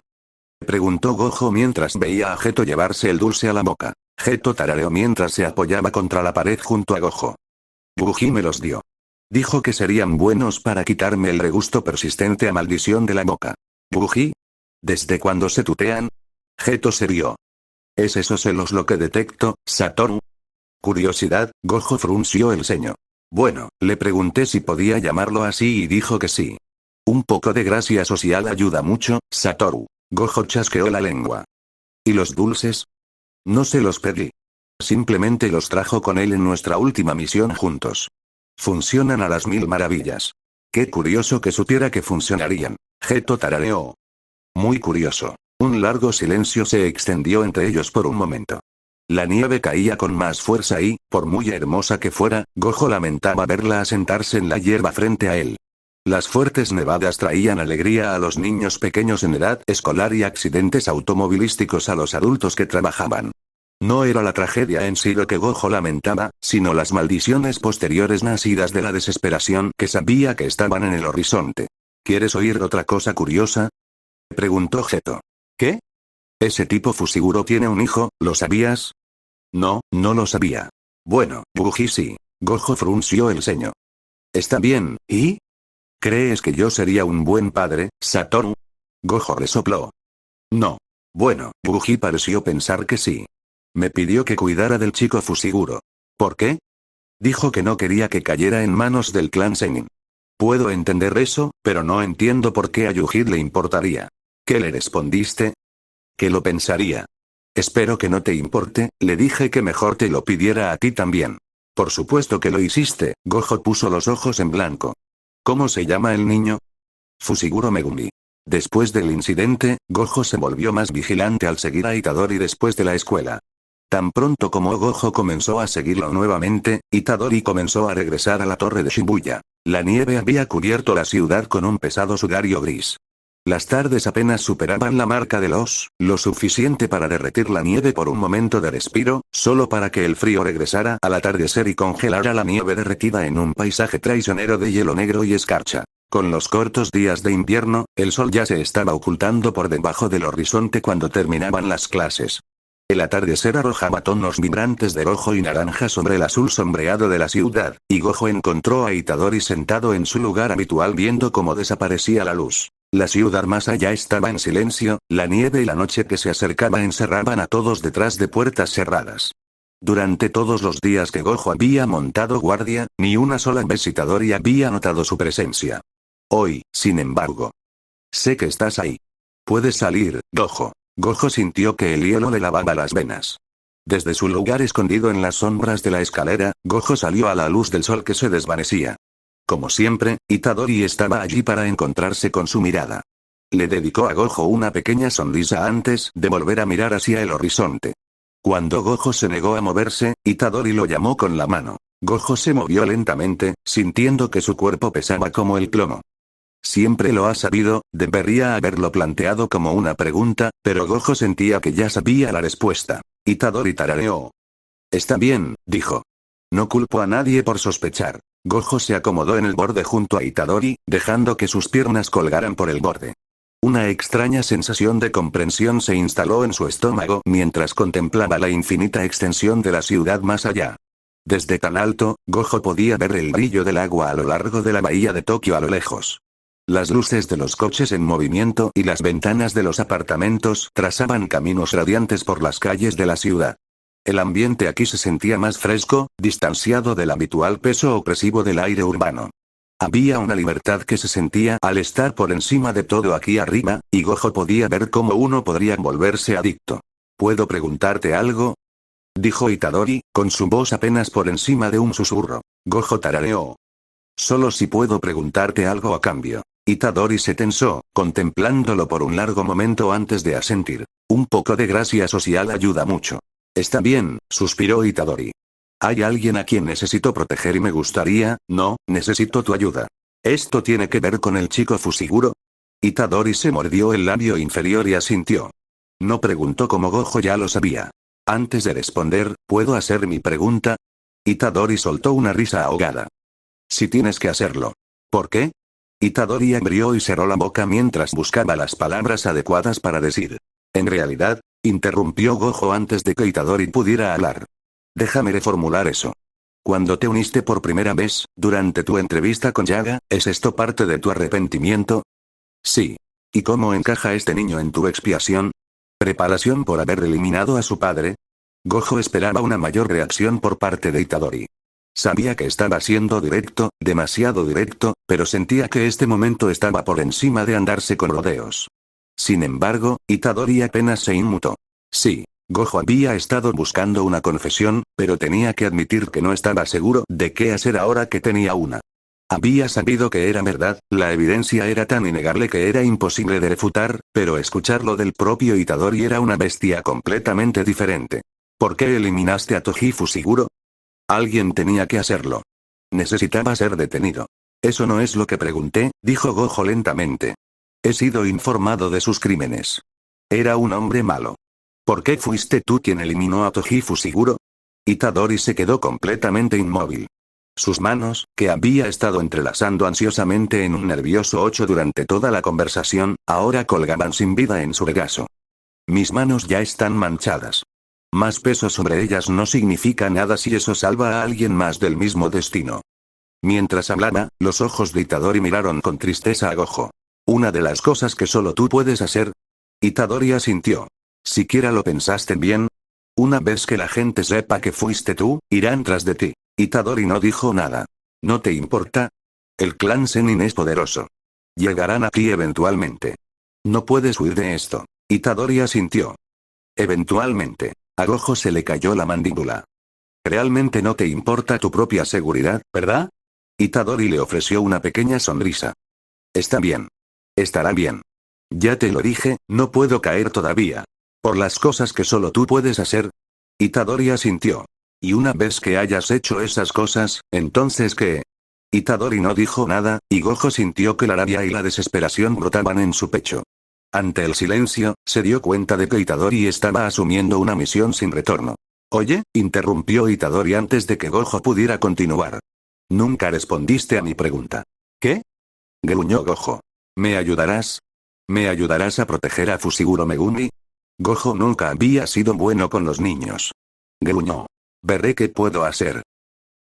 preguntó Gojo mientras veía a Geto llevarse el dulce a la boca. Geto tarareó mientras se apoyaba contra la pared junto a Gojo. Buji me los dio. Dijo que serían buenos para quitarme el regusto persistente a maldición de la boca. ¿Buji? ¿Desde cuándo se tutean? Geto se rió. ¿Es eso celos lo que detecto, Satoru? Curiosidad, Gojo frunció el ceño. Bueno, le pregunté si podía llamarlo así y dijo que sí. Un poco de gracia social ayuda mucho, Satoru. Gojo chasqueó la lengua. ¿Y los dulces? No se los pedí. Simplemente los trajo con él en nuestra última misión juntos. Funcionan a las mil maravillas. Qué curioso que supiera que funcionarían. Geto tarareó. Muy curioso. Un largo silencio se extendió entre ellos por un momento. La nieve caía con más fuerza y, por muy hermosa que fuera, Gojo lamentaba verla asentarse en la hierba frente a él. Las fuertes nevadas traían alegría a los niños pequeños en edad escolar y accidentes automovilísticos a los adultos que trabajaban. No era la tragedia en sí lo que Gojo lamentaba, sino las maldiciones posteriores nacidas de la desesperación que sabía que estaban en el horizonte. ¿Quieres oír otra cosa curiosa?, preguntó Geto. ¿Qué? Ese tipo Fushiguro tiene un hijo, ¿lo sabías? No, no lo sabía. Bueno, Buji sí. Gojo frunció el ceño. Está bien, ¿y? ¿Crees que yo sería un buen padre, Satoru? Gojo resopló. No. Bueno, Buji pareció pensar que sí. Me pidió que cuidara del chico Fushiguro. ¿Por qué? Dijo que no quería que cayera en manos del clan Zenin. Puedo entender eso, pero no entiendo por qué a Yujiro le importaría. ¿Qué le respondiste? Que lo pensaría. Espero que no te importe, le dije que mejor te lo pidiera a ti también. Por supuesto que lo hiciste, Gojo puso los ojos en blanco. ¿Cómo se llama el niño? Fushiguro Megumi. Después del incidente, Gojo se volvió más vigilante al seguir a Itadori después de la escuela. Tan pronto como Gojo comenzó a seguirlo nuevamente, Itadori comenzó a regresar a la torre de Shibuya. La nieve había cubierto la ciudad con un pesado sudario gris. Las tardes apenas superaban la marca de lo suficiente para derretir la nieve por un momento de respiro, solo para que el frío regresara al atardecer y congelara la nieve derretida en un paisaje traicionero de hielo negro y escarcha. Con los cortos días de invierno, el sol ya se estaba ocultando por debajo del horizonte cuando terminaban las clases. El atardecer arrojaba tonos vibrantes de rojo y naranja sobre el azul sombreado de la ciudad, y Gojo encontró a Itadori sentado en su lugar habitual viendo cómo desaparecía la luz. La ciudad más allá estaba en silencio, la nieve y la noche que se acercaba encerraban a todos detrás de puertas cerradas. Durante todos los días que Gojo había montado guardia, ni una sola vez Itadori había notado su presencia. Hoy, sin embargo. Sé que estás ahí. Puedes salir, Gojo. Gojo sintió que el hielo le lavaba las venas. Desde su lugar escondido en las sombras de la escalera, Gojo salió a la luz del sol que se desvanecía. Como siempre, Itadori estaba allí para encontrarse con su mirada. Le dedicó a Gojo una pequeña sonrisa antes de volver a mirar hacia el horizonte. Cuando Gojo se negó a moverse, Itadori lo llamó con la mano. Gojo se movió lentamente, sintiendo que su cuerpo pesaba como el plomo. Siempre lo ha sabido, debería haberlo planteado como una pregunta, pero Gojo sentía que ya sabía la respuesta. Itadori tarareó. Está bien, dijo. No culpo a nadie por sospechar. Gojo se acomodó en el borde junto a Itadori, dejando que sus piernas colgaran por el borde. Una extraña sensación de comprensión se instaló en su estómago mientras contemplaba la infinita extensión de la ciudad más allá. Desde tan alto, Gojo podía ver el brillo del agua a lo largo de la bahía de Tokio a lo lejos. Las luces de los coches en movimiento y las ventanas de los apartamentos trazaban caminos radiantes por las calles de la ciudad. El ambiente aquí se sentía más fresco, distanciado del habitual peso opresivo del aire urbano. Había una libertad que se sentía al estar por encima de todo aquí arriba, y Gojo podía ver cómo uno podría volverse adicto. ¿Puedo preguntarte algo? Dijo Itadori, con su voz apenas por encima de un susurro. Gojo tarareó. Solo si puedo preguntarte algo a cambio. Itadori se tensó, contemplándolo por un largo momento antes de asentir. Un poco de gracia social ayuda mucho. Está bien, suspiró Itadori. Hay alguien a quien necesito proteger y me gustaría, necesito tu ayuda. ¿Esto tiene que ver con el chico Fushiguro? Itadori se mordió el labio inferior y asintió. No preguntó como Gojo ya lo sabía. Antes de responder, ¿puedo hacer mi pregunta? Itadori soltó una risa ahogada. Si tienes que hacerlo. ¿Por qué? Itadori abrió y cerró la boca mientras buscaba las palabras adecuadas para decir. En realidad, interrumpió Gojo antes de que Itadori pudiera hablar. Déjame reformular eso. Cuando te uniste por primera vez, durante tu entrevista con Yaga, ¿es esto parte de tu arrepentimiento? Sí. ¿Y cómo encaja este niño en tu expiación? ¿Preparación por haber eliminado a su padre? Gojo esperaba una mayor reacción por parte de Itadori. Sabía que estaba siendo directo, demasiado directo, pero sentía que este momento estaba por encima de andarse con rodeos. Sin embargo, Itadori apenas se inmutó. Sí, Gojo había estado buscando una confesión, pero tenía que admitir que no estaba seguro de qué hacer ahora que tenía una. Había sabido que era verdad, la evidencia era tan innegable que era imposible de refutar, pero escucharlo del propio Itadori era una bestia completamente diferente. ¿Por qué eliminaste a Toji Fushiguro? Alguien tenía que hacerlo. Necesitaba ser detenido. Eso no es lo que pregunté, dijo Gojo lentamente. He sido informado de sus crímenes. Era un hombre malo. ¿Por qué fuiste tú quien eliminó a Toji Fushiguro? Itadori se quedó completamente inmóvil. Sus manos, que había estado entrelazando ansiosamente en un nervioso 8 durante toda la conversación, ahora colgaban sin vida en su regazo. Mis manos ya están manchadas. Más peso sobre ellas no significa nada si eso salva a alguien más del mismo destino. Mientras hablaba, los ojos de Itadori miraron con tristeza a Gojo. Una de las cosas que solo tú puedes hacer. Itadori asintió. ¿Siquiera lo pensaste bien? Una vez que la gente sepa que fuiste tú, irán tras de ti. Itadori no dijo nada. ¿No te importa? El clan Zenin es poderoso. Llegarán aquí eventualmente. No puedes huir de esto. Itadori asintió. Eventualmente. A Gojo se le cayó la mandíbula. Realmente no te importa tu propia seguridad, ¿verdad? Itadori le ofreció una pequeña sonrisa. Está bien. Estará bien. Ya te lo dije, no puedo caer todavía. Por las cosas que solo tú puedes hacer. Itadori asintió. Y una vez que hayas hecho esas cosas, ¿entonces qué? Itadori no dijo nada, y Gojo sintió que la rabia y la desesperación brotaban en su pecho. Ante el silencio, se dio cuenta de que Itadori estaba asumiendo una misión sin retorno. Oye, interrumpió Itadori antes de que Gojo pudiera continuar. Nunca respondiste a mi pregunta. ¿Qué? Gruñó Gojo. ¿Me ayudarás? ¿Me ayudarás a proteger a Fushiguro Megumi? Gojo nunca había sido bueno con los niños. Gruñó. Veré qué puedo hacer.